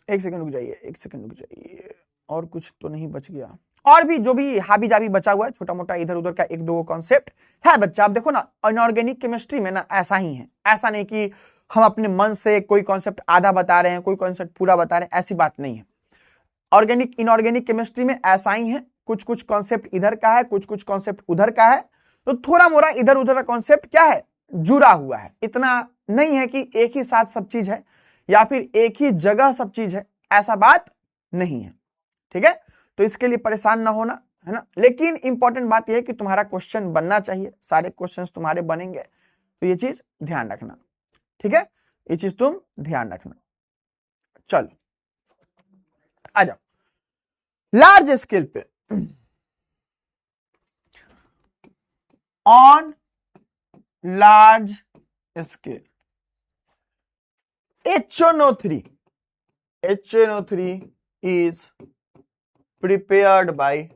एक सेकंड रुक जाइए, और कुछ तो नहीं बच गया, और भी जो भी हाबी जाबी बचा हुआ है छोटा मोटा इधर उधर का एक दो कॉन्सेप्ट है बच्चा। आप देखो ना इनऑर्गेनिक केमिस्ट्री में ना ऐसा ही है, ऐसा नहीं कि हम अपने मन से कोई कॉन्सेप्ट आधा बता रहे हैं, कोई कॉन्सेप्ट पूरा बता रहे हैं, ऐसी बात नहीं है। ऑर्गेनिक इनऑर्गेनिक केमिस्ट्री में ऐसा ही है, कुछ कॉन्सेप्ट इधर का है, कुछ कॉन्सेप्ट उधर का है, तो थोड़ा मोड़ा इधर उधर का कॉन्सेप्ट क्या है, जुड़ा हुआ है। इतना नहीं है कि एक ही साथ सब चीज है या फिर एक ही जगह सब चीज है, ऐसा बात नहीं है, ठीक है। तो इसके लिए परेशान ना होना, है ना। लेकिन इंपॉर्टेंट बात यह है कि तुम्हारा क्वेश्चन बनना चाहिए, सारे क्वेश्चंस तुम्हारे बनेंगे, तो ये चीज ध्यान रखना, ठीक है, ये चीज तुम ध्यान रखना। चलो आ जाओ लार्ज स्केल पे, on large scale HNO3 is prepared by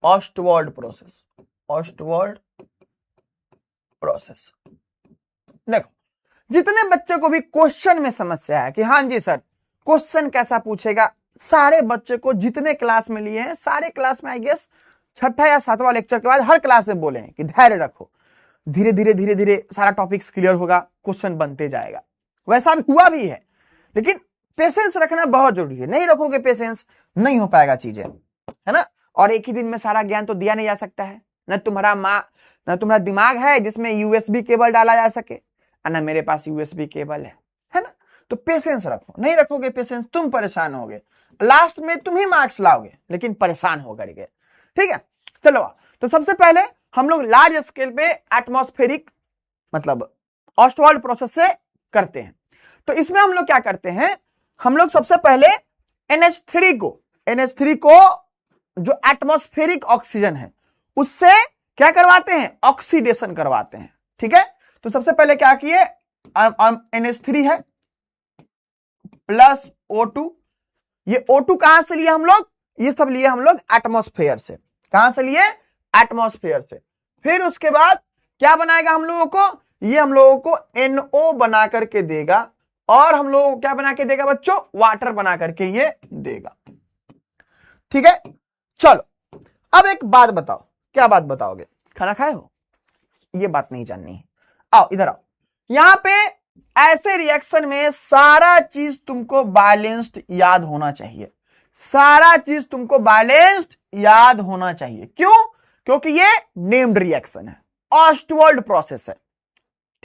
Ostwald process। देखो जितने बच्चे को भी क्वेश्चन में समस्या है कि हाँ जी सर क्वेश्चन कैसा पूछेगा, सारे बच्चे को जितने क्लास में लिए हैं, सारे क्लास में आई गेस छठा या सातवां लेक्चर के बाद हर क्लास में बोले हैं कि धैर्य रखो, धीरे धीरे सारा टॉपिक्स क्लियर होगा, क्वेश्चन बनते जाएगा। वैसा भी हुआ भी है, लेकिन पेशेंस रखना बहुत जरूरी है। नहीं रखोगे पेशेंस, नहीं हो पाएगा चीजें, है ना। और एक ही दिन में सारा ज्ञान तो दिया नहीं जा सकता है, न तुम्हारा दिमाग है जिसमें यूएसबी केबल डाला जा सके, ना मेरे पास यूएसबी केबल है ना। तो पेशेंस रखो, नहीं रखोगे पेशेंस तुम परेशान होगे, लास्ट में तुम ही मार्क्स लाओगे लेकिन परेशान हो करके, ठीक है। चलो तो सबसे पहले हम लोग लार्ज स्केल पे एटमॉस्फेरिक मतलब ऑस्टवाल्ड प्रोसेस से करते हैं। तो इसमें हम लोग क्या करते हैं, हम लोग सबसे पहले NH3 को जो एटमॉस्फेरिक ऑक्सीजन है उससे क्या करवाते हैं, ऑक्सीडेशन करवाते हैं, ठीक है। तो सबसे पहले क्या किए, NH3 है प्लस O2, ये O2 कहां से लिए हम लोग, ये सब लिए हम लोग एटमॉस्फेयर से। कहां से लिए, एटमॉस्फेयर से। फिर उसके बाद क्या बनाएगा हम लोगों को, ये हम लोगों को NO बना करके देगा, और हम लोगों को क्या बना के देगा बच्चों, वाटर बना करके ये देगा, ठीक है। चलो अब एक बात बताओ, क्या बात बताओगे, खाना खाए हो, ये बात नहीं जाननी है। आओ इधर आओ, यहां पे ऐसे रिएक्शन में सारा चीज तुमको बैलेंस्ड याद होना चाहिए, सारा चीज तुमको बैलेंस्ड याद होना चाहिए। क्यों, क्योंकि ये नेम्ड रिएक्शन है, ऑस्टवाल्ड प्रोसेस है,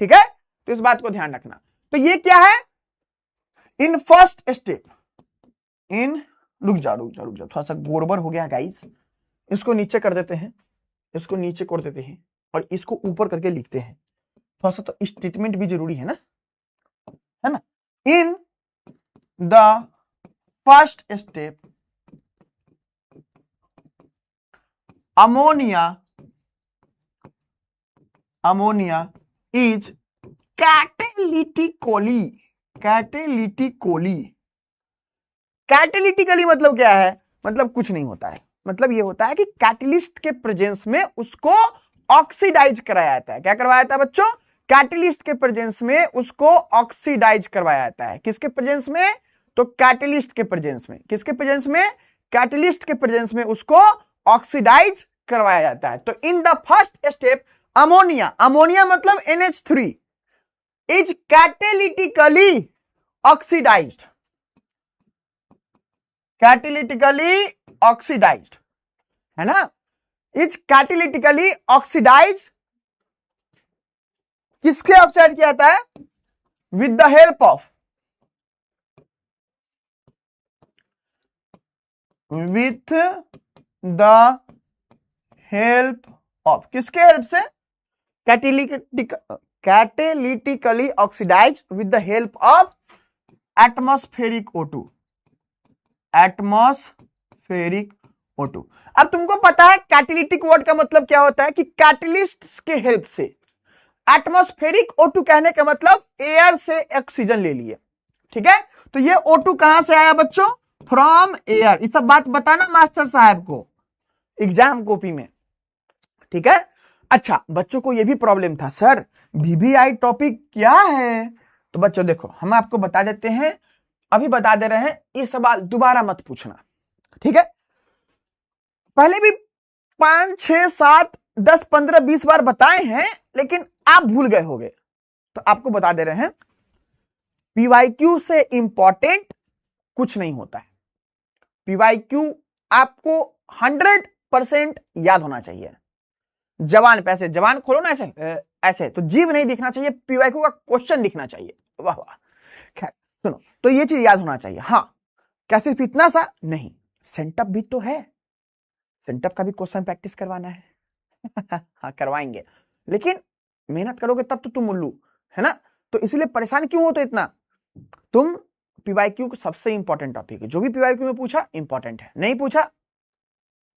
ठीक है। तो इस बात को ध्यान रखना। तो ये क्या है, इन फर्स्ट स्टेप, रुक जा थोड़ा सा गोरबर हो गया गाइस, इसको नीचे कर देते हैं, इसको नीचे कर देते हैं और इसको ऊपर करके लिखते हैं, थोड़ा सा तो स्टेटमेंट भी जरूरी है ना, इन the first step ammonia is catalytically मतलब क्या है, मतलब कुछ नहीं होता है, मतलब ये होता है कि कैटलिस्ट के प्रेजेंस में उसको ऑक्सीडाइज कराया जाता है। क्या करवाया जाता है बच्चों, कैटलिस्ट के प्रेजेंस में उसको ऑक्सीडाइज करवाया जाता है। किसके प्रेजेंस में, तो कैटलिस्ट के प्रेजेंस में। किसके प्रेजेंस में, कैटलिस्ट के प्रेजेंस में उसको ऑक्सीडाइज करवाया जाता है। तो in the first step ammonia मतलब NH3 इज कैटेलिटिकली ऑक्सीडाइज्ड, है ना, इज कैटेलिटिकली ऑक्सीडाइज्ड किसके हेल्प से ऐड किया जाता है? With the help of, with the help of, किसके हेल्प से? Catalytically oxidise with the help of atmospheric O2, atmospheric O2। अब तुमको पता है कैटेलिटिक वर्ड का मतलब क्या होता है कि कैटलिस्ट के हेल्प से। एटमॉस्फेरिक O2 कहने का मतलब एयर से ऑक्सीजन ले लिए, ठीक है। तो ये O2 कहां से आया बच्चों? From air. ये सब बात बताना मास्टर साहब को एग्जाम कॉपी में, ठीक है। अच्छा, बच्चों को ये भी प्रॉब्लम था, सर VVI टॉपिक क्या है? तो बच्चों देखो, हम आपको बता देते हैं, अभी बता दे रहे हैं, ये सवाल दोबारा मत पूछना, ठीक है। पहले भी 5, 6, 7, 10, 15, 20 बार बताए हैं, लेकिन आप भूल गए होंगे, तो आपको बता दे रहे हैं, PYQ से इंपॉर्टेंट कुछ नहीं होता है। PYQ आपको 100% याद होना चाहिए। जवान पे ऐसे जवान खोलो ना, ऐसे ऐसे तो जीव नहीं दिखना चाहिए, PYQ का क्वेश्चन दिखना चाहिए। वाह वाह। खैर सुनो, तो ये चीज याद होना चाहिए। हाँ, क्या सिर्फ इतना सा? नहीं, सेंटअप भी तो है, सेंटअप का भी क्वेश्चन प्रैक्टिस करवाना है। हाँ करवाएंगे, लेकिन मेहनत करोगे तब तो तुम उल्लू, है ना। तो इसलिए परेशान क्यों हो तो इतना? तुम PYQ को सबसे इंपॉर्टेंट टॉपिक है, जो भी PYQ में पूछा इंपॉर्टेंट है, नहीं पूछा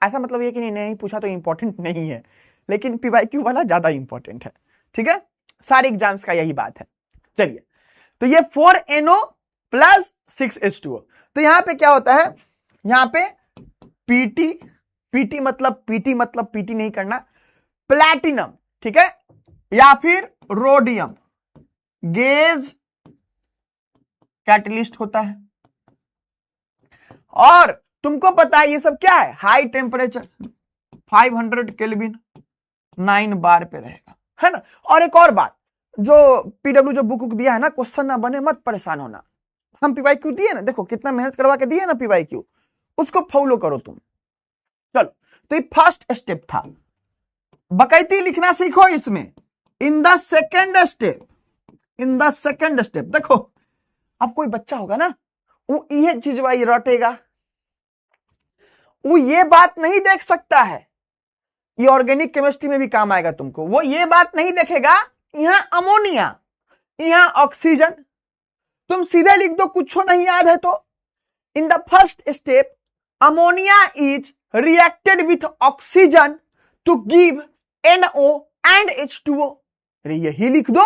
ऐसा मतलब ये कि नहीं पूछा तो इंपॉर्टेंट नहीं है, लेकिन PYQ वाला ज्यादा इंपॉर्टेंट है, ठीक है। सारे एग्जाम्स का यही बात है। चलिए, तो ये 4NO प्लस 6H2O, तो यहां पे क्या होता है? यहां पे पीटी मतलब पीटी नहीं करना, प्लैटिनम, ठीक है, या फिर रोडियम गेज कैटलिस्ट होता है। और तुमको पता है ये सब क्या है? हाई टेम्परेचर 500 केल्विन 9 बार पे रहेगा, है ना। और एक और बात, जो PW जो बुक दिया है ना, क्वेश्चन ना बने मत परेशान होना। हम PYQ दिए ना, देखो कितना मेहनत करवा के दिए ना PYQ, उसको फॉलो करो तुम। चलो, तो ये फर्स्ट स्टेप था, बकैती लिखना सीखो इसमें। इन द सेकेंड स्टेप, देखो अब कोई बच्चा होगा ना, वो ये चीज भाई रटेगा, वो ये बात नहीं देख सकता है, ये ऑर्गेनिक केमिस्ट्री में भी काम आएगा तुमको। वो ये बात नहीं देखेगा, यहां अमोनिया, यहां ऑक्सीजन, तुम सीधे लिख दो, कुछ नहीं याद है तो। In the first step ammonia is reacted with oxygen to give NO and H2O। अरे यही लिख दो,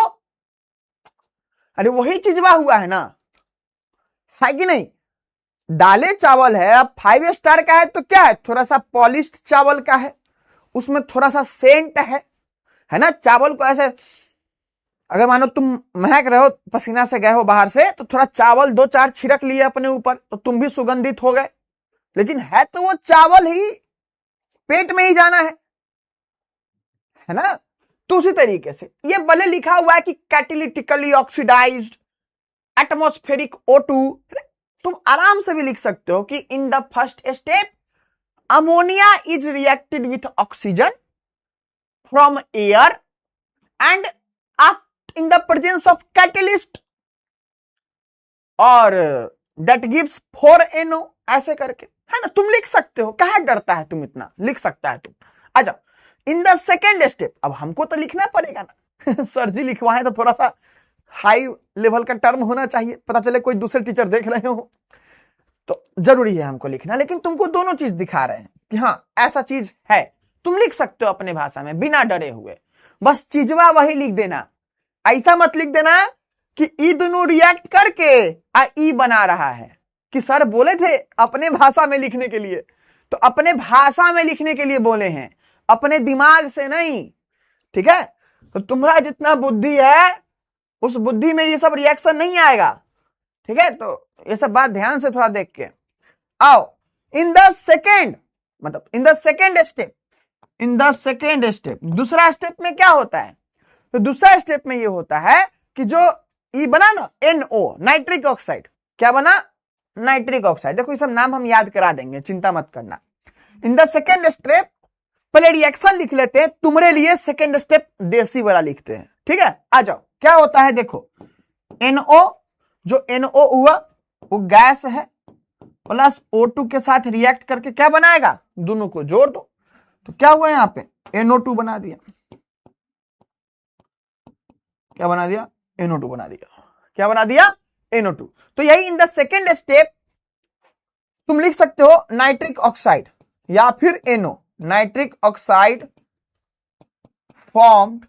अरे वही चिजवा हुआ है ना, है कि नहीं। दालें चावल है, अब 5 स्टार का है तो क्या है, थोड़ा सा पॉलिश्ड चावल का है, उसमें थोड़ा सा सेंट है ना। चावल को ऐसे अगर मानो तुम महक रहे हो, पसीना से गए हो बाहर से, तो थोड़ा चावल 2-4 छिड़क लिए अपने ऊपर, तो तुम भी सुगंधित हो गए, लेकिन है तो वो चावल ही, पेट में ही जाना है ना। तो उसी तरीके से ये भले लिखा हुआ है कि कैटेलिटिकली ऑक्सीडाइज्ड एटमॉस्फेरिक O2, तुम आराम से भी लिख सकते हो कि इन the first step ammonia is reacted with oxygen from air and in the presence of catalyst और दैट गिव्स 4NO, ऐसे करके, है ना। तुम लिख सकते हो, कहाँ डरता है तुम, इतना लिख सकता है तुम। आ जाओ, इन द सेकेंड स्टेप, अब हमको तो लिखना पड़ेगा ना। सर जी लिखवाएं तो थोड़ा सा हाई लेवल का टर्म होना चाहिए, पता चले कोई दूसरे टीचर देख रहे हो, तो जरूरी है हमको लिखना। लेकिन तुमको दोनों चीज दिखा रहे हैं कि हाँ ऐसा चीज है, तुम लिख सकते हो अपने भाषा में बिना डरे हुए, बस चीजवा वही लिख देना। ऐसा मत लिख देना कि ई दोनों रिएक्ट करके ई बना रहा है, कि सर बोले थे अपने भाषा में लिखने के लिए, तो अपने भाषा में लिखने के लिए बोले हैं, अपने दिमाग से नहीं, ठीक है। तो तुम्हारा जितना बुद्धि है, उस बुद्धि में ये सब रिएक्शन नहीं आएगा, ठीक है। तो ये सब बात ध्यान से थोड़ा देख के आओ। इन द सेकेंड मतलब इन द सेकेंड स्टेप, दूसरा स्टेप में क्या होता है? तो दूसरा स्टेप में ये होता है कि जो ई बना ना NO, नाइट्रिक ऑक्साइड, क्या बना? Nitric oxide. देखो ये सब नाम हम याद करा देंगे, चिंता मत करना। इन द सेकेंड स्टेप पहले रिएक्शन लिख लेते हैं, तुम्हारे लिए सेकेंड स्टेप देसी वाला लिखते हैं, ठीक ठीक है, आ जाओ, क्या होता है देखो, NO, जो NO हुआ वो गैस है, प्लस O2 के साथ रिएक्ट करके क्या बनाएगा, दोनों को जोड़ दो, तो क्या हुआ यहां पे, NO2 बना दिया, क्या बना दिया, NO2 बना दिया, क्या बना दिया, NO2। तो यही इन द सेकेंड स्टेप तुम लिख सकते हो नाइट्रिक ऑक्साइड या फिर NO, nitric oxide formed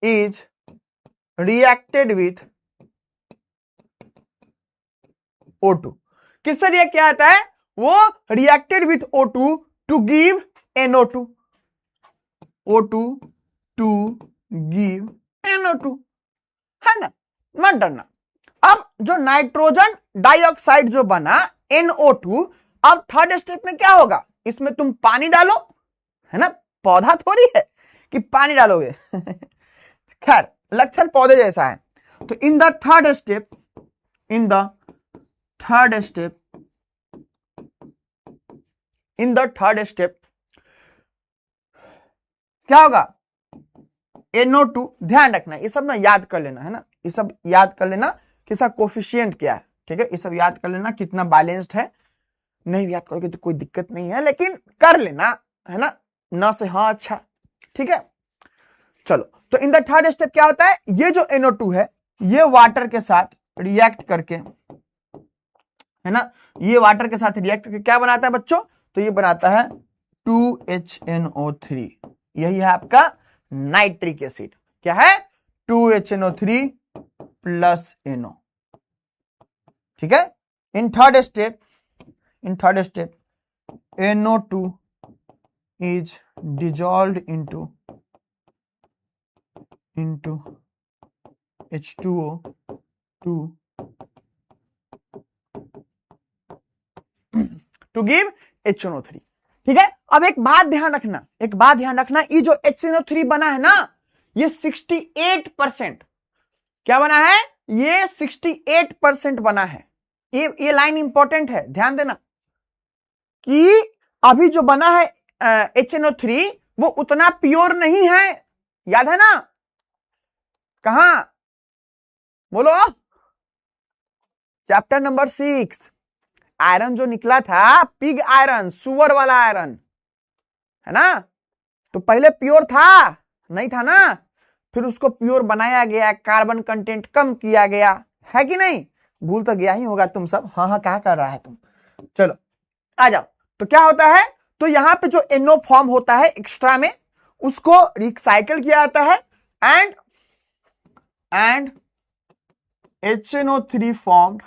is reacted with O2। किससे रिएक्ट किया जाता है, वो reacted with O2 to give NO2, O2 to give NO2, है ना, मत डरना। अब जो नाइट्रोजन डाइऑक्साइड जो बना NO2, अब थर्ड स्टेप में क्या होगा, इसमें तुम पानी डालो, है ना, पौधा थोड़ी है कि पानी डालोगे खैर लक्षण पौधे जैसा है। तो in the third step, in the third step क्या होगा, NO2, ध्यान रखना ये सब ना याद कर लेना, है ना, ये सब याद कर लेना कि इसका कोफिशिएंट क्या है, ठीक है, ये सब याद कर लेना कितना बैलेंस्ड है, नहीं याद करोगे तो कोई दिक्कत नहीं है, लेकिन कर लेना, है ना से हाँ अच्छा, ठीक है। चलो, तो इन द थर्ड स्टेप क्या होता है, ये जो NO2 है ये वाटर के साथ रिएक्ट करके, है ना, ये वाटर के साथ रिएक्ट करके क्या बनाता है बच्चों, तो ये बनाता है 2HNO3, यही है आपका नाइट्रिक एसिड, क्या है, 2HNO3 प्लस NO, ठीक है। In third step NO2 is dissolved into H2O to give HNO3, ठीक है। अब एक बात ध्यान रखना, ये जो HNO3 बना है ना, ये 68% क्या बना है, ये 68% बना है, ये लाइन इंपॉर्टेंट है, ध्यान देना कि अभी जो बना है HNO3 वो उतना प्योर नहीं है, याद है ना, कहां, बोलो, चैप्टर नंबर 6, आयरन जो निकला था, पिग आयरन, सुअर वाला आयरन, है ना, तो पहले प्योर था, नहीं था ना, फिर उसको प्योर बनाया गया, कार्बन कंटेंट कम किया गया, है कि नहीं, भूल तो गया ही होगा तुम सब, हाँ क्या कर रहा है तुम, चलो आ जाओ। तो क्या होता है, तो यहां पे जो NO फॉर्म होता है एक्स्ट्रा में, उसको रिसाइकल किया जाता है, and HNO3 formed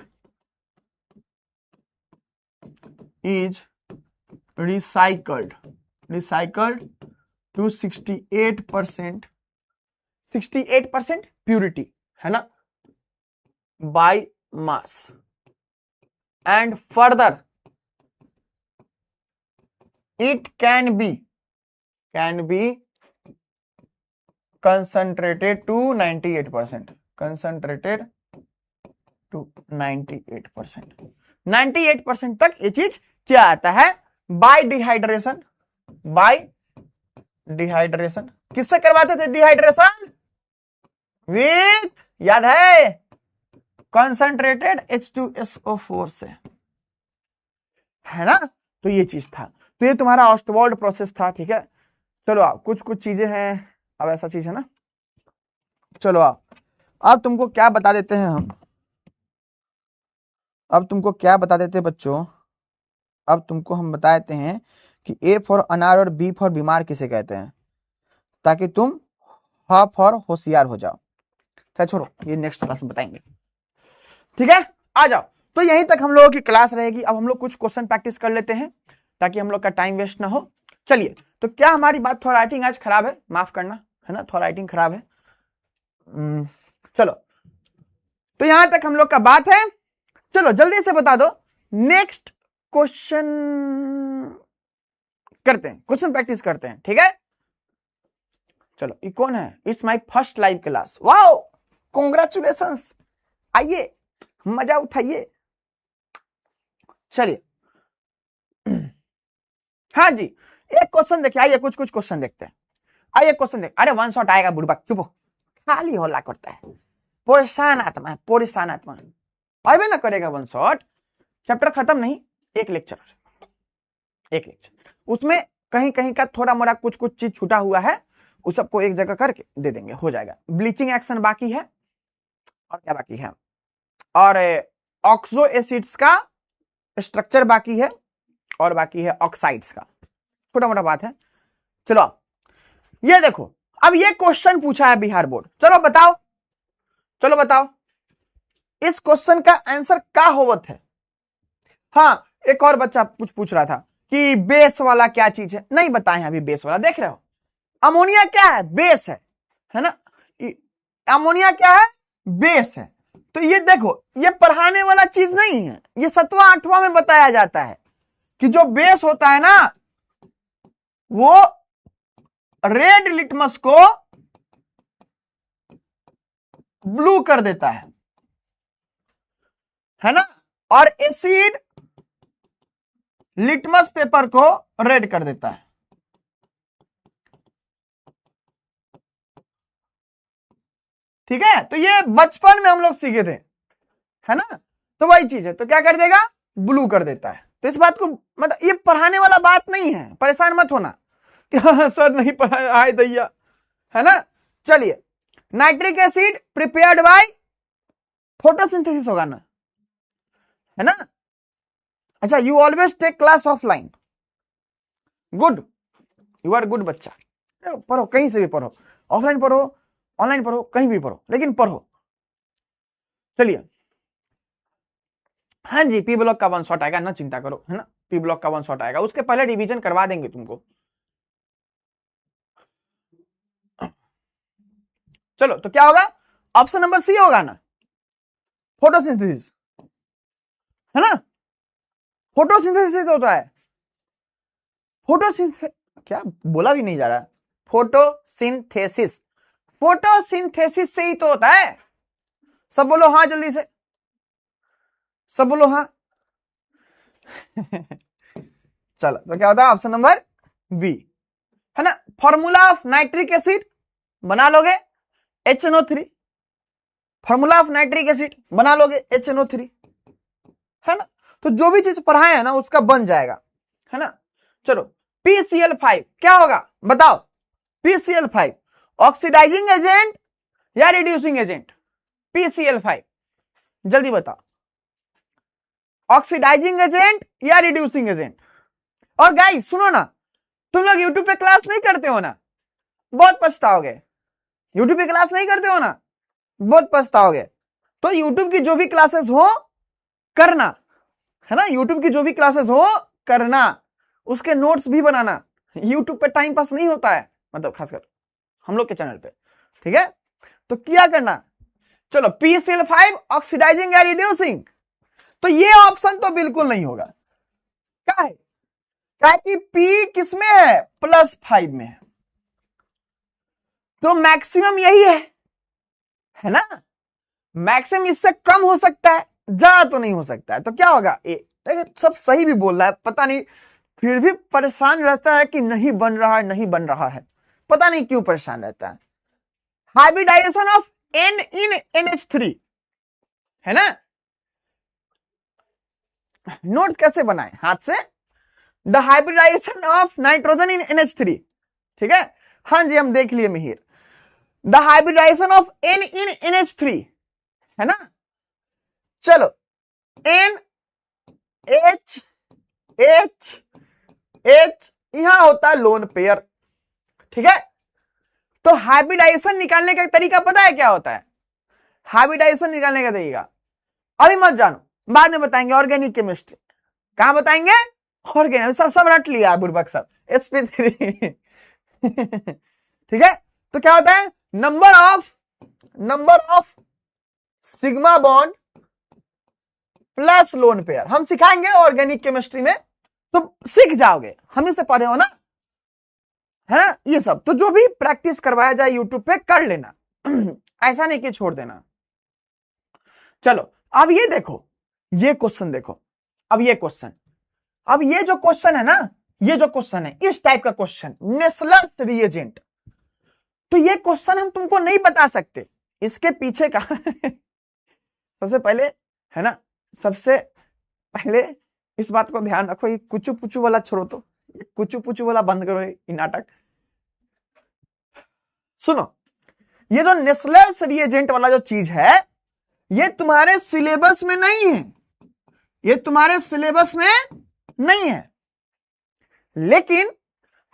is recycled to 68% purity, है ना, by mass, and further it can be concentrated to 98%, 98% तक ये चीज क्या आता है, बाय डिहाइड्रेशन, किससे करवाते थे डिहाइड्रेशन, विथ, याद है, कंसंट्रेटेड H2SO4 से, है ना, तो ये चीज था, तो ये तुम्हारा ऑस्टवाल्ड प्रोसेस था, ठीक है। चलो आप कुछ चीजें हैं, अब ऐसा चीज है ना, चलो अब तुमको क्या बता देते हैं हम, अब तुमको क्या बता देते हैं बच्चों, अब तुमको हम बता देते हैं कि A फॉर अनार और B फॉर बीमार किसे कहते हैं, ताकि तुम ह फॉर होशियार हो जाओ। चाहे छोड़ो, ये नेक्स्ट क्लास में बताएंगे, ठीक है, आ जाओ। तो यहीं तक हम लोगों की क्लास रहेगी। अब हम लोग कुछ क्वेश्चन प्रैक्टिस कर लेते हैं ताकि हम लोग का टाइम वेस्ट ना हो। चलिए, तो क्या हमारी बात, थोड़ा राइटिंग आज खराब है, माफ करना, है ना, थोड़ा राइटिंग खराब है। चलो, तो यहां तक हम लोग का बात है। चलो जल्दी से बता दो, नेक्स्ट क्वेश्चन करते हैं, क्वेश्चन प्रैक्टिस करते हैं, ठीक है। चलो, ये कौन है, it's my first live class, wow, congratulations, आइए मजा उठाइए। चलिए, हाँ जी, एक क्वेश्चन देखिए, आइए कुछ क्वेश्चन देखते हैं। आइए क्वेश्चन देख, अरे वन शॉट आएगा बुड़बक, चुप हो, खाली हल्ला करता है, परेशान आत्मा है, परेशान आत्मा अबे ना करेगा वन शॉट। चैप्टर खत्म नहीं, एक लेक्चर, उसमें कहीं कहीं का थोड़ा मोड़ा कुछ चीज छूटा हुआ है, उस सबको एक जगह करके दे देंगे, हो जाएगा। ब्लीचिंग एक्शन बाकी है, और क्या बाकी है, और ऑक्सो एसिड्स का स्ट्रक्चर बाकी है, और बाकी है ऑक्साइड्स का, छोटा मोटा बात है। चलो ये देखो, अब ये क्वेश्चन पूछा है बिहार बोर्ड, चलो बताओ इस क्वेश्चन का आंसर क्या होवत है। हाँ, एक और बच्चा कुछ पूछ रहा था कि बेस वाला क्या चीज है, नहीं बताए हैं अभी बेस वाला, देख रहे हो अमोनिया क्या है, बेस है ना, अमोनिया क्या है, बेस है। तो ये देखो, ये पढ़ाने वाला चीज नहीं है, ये 7वां 8वां में बताया जाता है कि जो बेस होता है ना, वो रेड लिटमस को ब्लू कर देता है ना, और एसिड लिटमस पेपर को रेड कर देता है। ठीक है, तो ये बचपन में हम लोग सीखे थे, है ना, तो वही चीज है। तो क्या कर देगा, ब्लू कर देता है। तो इस बात को मतलब ये पढ़ाने वाला बात नहीं है, परेशान मत होना कि हाँ सर नहीं पढ़ाया, आए दैया, है ना। चलिए, nitric acid prepared by photosynthesis होगा ना, है ना। अच्छा, you always take class offline, good, you are good बच्चा, पढ़ो, कहीं से भी पढ़ो, ऑफलाइन पढ़ो, ऑनलाइन पढ़ो, कहीं भी पढ़ो, लेकिन पढ़ो। चलिए, हाँ जी, पी ब्लॉक का वन शॉट आएगा, ना चिंता करो, है ना, पी ब्लॉक का वन शॉट आएगा, उसके पहले रिवीजन करवा देंगे तुमको। चलो, तो क्या होगा, ऑप्शन नंबर सी होगा ना, फोटोसिंथेसिस, है ना, फोटोसिंथेसिस होता है, फोटोसिंथेसिस, क्या बोला भी नहीं जा रहा, फोटोसिंथेसिस, फोटोसिंथेसिस से ही तो होता है। सब बोलो हाँ, जल्दी से सब बोलो हाँ। चलो, तो क्या होता है, ऑप्शन नंबर बी, है ना। फॉर्मूला ऑफ नाइट्रिक एसिड बना लोगे, HNO3, formula of nitric acid बना लोगे, HNO3, है ना। तो जो भी चीज पढ़ाए है ना उसका बन जाएगा, है ना। चलो, PCl5 क्या होगा बताओ, PCl5 ऑक्सीडाइजिंग एजेंट या रिड्यूसिंग एजेंट, PCl5 जल्दी बताओ, ऑक्सीडाइजिंग एजेंट या रिड्यूसिंग एजेंट। और गाइस सुनो ना, तुम लोग यूट्यूब पे क्लास नहीं करते हो ना, बहुत पछताओगे, यूट्यूब पे क्लास नहीं करते हो ना, बहुत पछताओगे। तो यूट्यूब की जो भी क्लासेस हो करना, है ना, यूट्यूब की जो भी क्लासेस हो करना, उसके नोट्स भी बनाना। यूट्यूब पे टाइम पास नहीं होता है, मतलब खासकर हम लोग के चैनल पे, ठीक है। तो क्या करना, चलो PCl5 ऑक्सीडाइजिंग या रिड्यूसिंग, तो ये ऑप्शन तो बिल्कुल नहीं होगा, क्या है, क्या कि P किसमें है, +5 में है, तो मैक्सिमम यही है ना, मैक्सिमम इससे कम हो सकता है, ज्यादा तो नहीं हो सकता है। तो क्या होगा, ए, सब सही भी बोल रहा है, पता नहीं फिर भी परेशान रहता है कि नहीं बन रहा है, नहीं बन रहा है, पता नहीं क्यों परेशान रहता है। Hybridisation of N in NH3, है ना, नोट कैसे बनाए हाथ से, the hybridisation of nitrogen in NH3, ठीक है, हाँ जी हम देख लिए Mihir, the hybridisation of N in NH3, है ना। चलो, N H H H यहां होता है लोन पेयर, ठीक है। तो हाइब्रिडाइजेशन निकालने का तरीका पता है क्या होता है, हाइब्रिडाइजेशन निकालने का तरीका अभी मत जानो, बाद में बताएंगे, ऑर्गेनिक केमिस्ट्री, कहां बताएंगे, ऑर्गेनिक, सब रट लिया बुर्बक सब, sp3 ठीक है। तो क्या होता है, number of sigma bond plus lone pair, हम सिखाएंगे ऑर्गेनिक केमिस्ट्री में, तो सीख जाओगे, हम इसे पढ़े हो ना, है ना, ये सब। तो जो भी प्रैक्टिस करवाया जाए यूट्यूब पे कर लेना, ऐसा नहीं कि छोड़ देना। चलो, अब ये देखो, ये क्वेश्चन देखो, अब ये जो क्वेश्चन है ना, ये जो क्वेश्चन है इस टाइप का क्वेश्चन, नेस्लर्स रिएजेंट, तो ये क्वेश्चन हम तुमको नहीं बता सकते, इसके पीछे का सबसे पहले, है ना, सबसे पहले इस बात को ध्यान रखो, ये कुचू पुचू वाला छोड़ो, तो कुचू पुचू वाला बंद करो, ये नाटक। सुनो, ये जो नेस्लर्स रिएजेंट वाला जो चीज है, ये तुम्हारे सिलेबस में नहीं है, ये तुम्हारे सिलेबस में नहीं है, लेकिन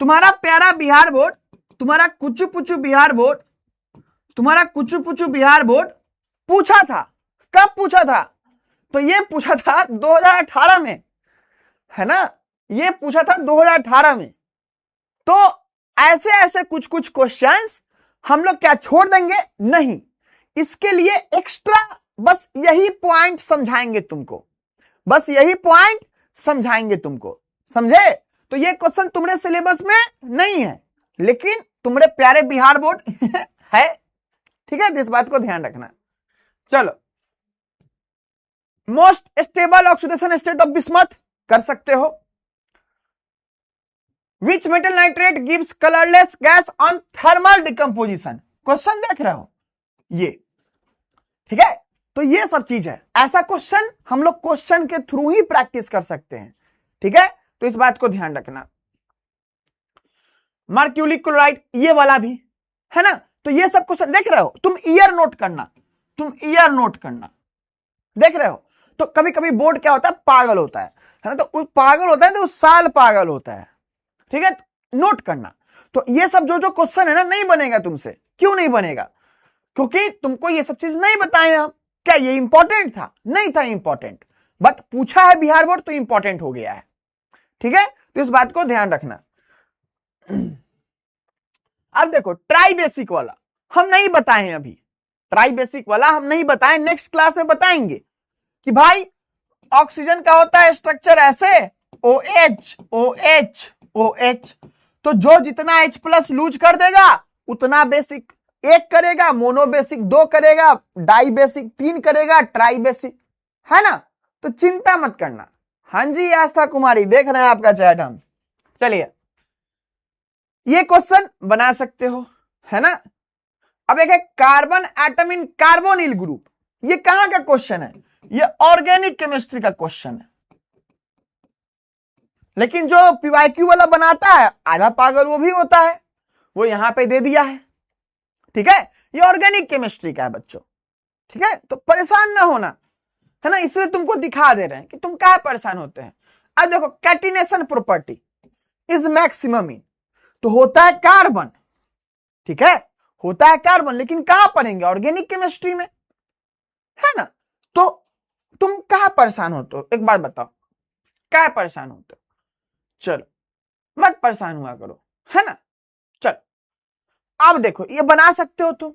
तुम्हारा प्यारा बिहार बोर्ड, तुम्हारा कुचू पुचू बिहार बोर्ड, तुम्हारा कुचू पुचू बिहार बोर्ड पूछा था। कब पूछा था? तो ये पूछा था 2018 में, है ना, ये पूछा था 2018 में। तो ऐसे ऐसे कुछ कुछ क्वेश्चंस हम लोग क्या छोड़ देंगे? नहीं, इसके लिए एक्स्ट्रा बस यही पॉइंट समझाएंगे तुमको, बस यही पॉइंट समझाएंगे तुमको, समझे? तो ये क्वेश्चन तुम्हारे सिलेबस में नहीं है, लेकिन तुम्हारे प्यारे बिहार बोर्ड है, ठीक है, इस बात को ध्यान रखना। चलो, most stable oxidation state of bismuth कर सकते हो। Which metal nitrate gives colourless gas on thermal decomposition, question देख रहे हो ये, ठीक है। तो ये सब चीज है, ऐसा क्वेश्चन हम लोग क्वेश्चन के थ्रू ही प्रैक्टिस कर सकते हैं, ठीक है, तो इस बात को ध्यान रखना। मर्क्यूरी क्लोराइड ये वाला भी, है ना, तो ये सब क्वेश्चन देख रहे हो, तुम ईयर नोट करना, तुम ईयर नोट करना, देख रहे हो। तो कभी कभी बोर्ड क्या होता है, पागल होता है ना, तो उस पागल होता है तो उस साल पागल होता है, ठीक है, नोट करना। तो ये सब जो जो क्वेश्चन है ना, नहीं बनेगा तुमसे। क्यों नहीं बनेगा? क्योंकि तुमको ये सब चीज नहीं बताए हम। क्या ये इंपॉर्टेंट था? नहीं था इंपॉर्टेंट, बट पूछा है बिहार बोर्ड तो इंपॉर्टेंट हो गया है, ठीक है, तो इस बात को ध्यान रखना। अब देखो, ट्राई बेसिक वाला हम नहीं बताए हैं अभी, ट्राई बेसिक वाला हम नहीं बताए, नेक्स्ट क्लास में बताएंगे कि भाई ऑक्सीजन का होता है स्ट्रक्चर ऐसे, OH OH OH, तो जो जितना H+ लूज कर देगा उतना बेसिक 1 करेगा, मोनो बेसिक 2 करेगा, डाई बेसिक 3 करेगा, ट्राई बेसिक, है ना, तो चिंता मत करना। हाँ जी आस्था कुमारी, देख रहे हैं आपका चैट हम। चलिए, ये क्वेश्चन बना सकते हो, है ना। अब एक है carbon atom in carbonyl group, ये कहां का क्वेश्चन है? ये ऑर्गेनिक केमिस्ट्री का क्वेश्चन है, लेकिन जो PYQ वाला बनाता है आधा पागल वो भी होता है, वो यहां पे दे दिया है, ठीक है, ये ऑर्गेनिक केमिस्ट्री का है बच्चों, ठीक है, तो परेशान ना होना, है ना, इसलिए तुमको दिखा दे रहे हैं कि तुम क्या परेशान होते हैं। अब देखो, catenation property is maximum in, तो होता है कार्बन, ठीक है, होता है कार्बन, लेकिन कहां पढ़ेंगे? ऑर्गेनिक केमिस्ट्री में, है ना। तो तुम कहां परेशान होते हो? एक बात बताओ, क्या परेशान होते हो? चलो, मत परेशान हुआ करो, है ना। चलो, अब देखो, ये बना सकते हो तुम।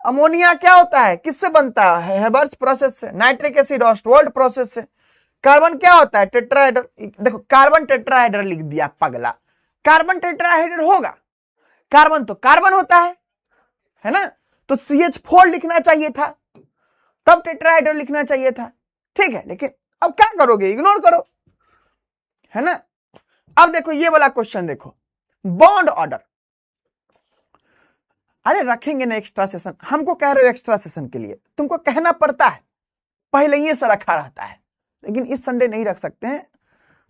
अमोनिया क्या होता है, किससे बनता है? हेबर्स प्रोसेस से। नाइट्रिक एसिड ऑस्टवाल्ड प्रोसेस से। कार्बन क्या होता है? टेट्राहेड्रल। देखो, कार्बन टेट्राहेड्रल लिख दिया पगला, कार्बन टेट्राहेड्रल होगा, कार्बन तो कार्बन होता है ना, तो CH4 लिखना चाहिए था, तब टेट्राहेड्रल लिखना चाहिए था, ठीक है, लेकिन अब क्या करोगे? इग्नोर करो, है ना। अब देखो, ये वाला क्वेश्चन देखो, बॉन्ड ऑर्डर। अरे रखेंगे ना एक्स्ट्रा सेशन, हमको कह रहे हो एक्स्ट्रा सेशन के लिए, तुमको कहना पड़ता है, पहले ही से रखा रहता है, लेकिन इस संडे नहीं रख सकते हैं,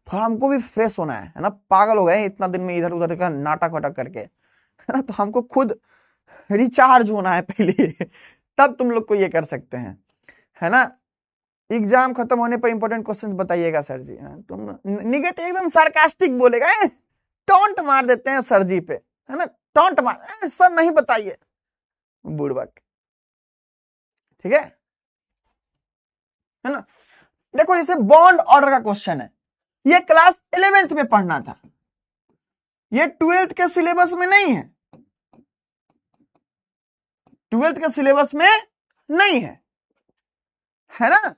थोड़ा हमको भी फ्रेश होना है ना, पागल हो गए इतना दिन में इधर उधर का नाटक वाटक करके, है ना, तो हमको खुद रिचार्ज होना है पहले तब तुम लोग को ये कर सकते हैं, है ना। एग्जाम खत्म होने पर इंपॉर्टेंट क्वेश्चन बताइएगा सर जी। तुम निगेटिव एकदम सार्कास्टिक बोलेगा, टॉन्ट मार देते हैं सर जी पे, है ना, टॉन्ट मार, सर नहीं बताइए, बुड़बक, ठीक है ना। देखो, इसे बॉन्ड ऑर्डर का क्वेश्चन है, ये क्लास 11th में पढ़ना था, ये 12th के सिलेबस में नहीं है, 12th के सिलेबस में नहीं है ना।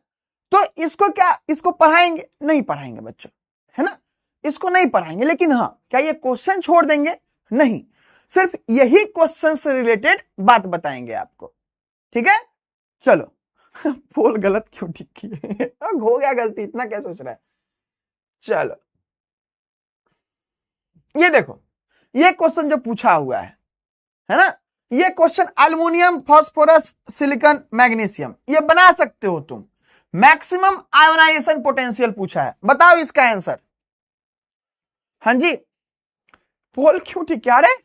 तो इसको क्या, इसको पढ़ाएंगे? नहीं पढ़ाएंगे बच्चों, है ना, इसको नहीं पढ़ाएंगे, लेकिन हाँ, क्या ये क्वेश्चन छोड़ देंगे? नहीं, सिर्फ यही क्वेश्चन से रिलेटेड बात बताएंगे आपको, ठीक है। चलो पोल गलत क्यों ठीक किए? हो गया गलती, इतना क्या सोच रहा है। चलो, ये देखो, ये क्वेश्चन जो पूछा हुआ है ना, ये question aluminium, phosphorus, silicon, magnesium, ये बना सकते हो तुम। मैक्सिमम आयोनाइजेशन पोटेंशियल पूछा है, बताओ इसका आंसर। हाँ जी, पोल क्यों ठीक क्या रे,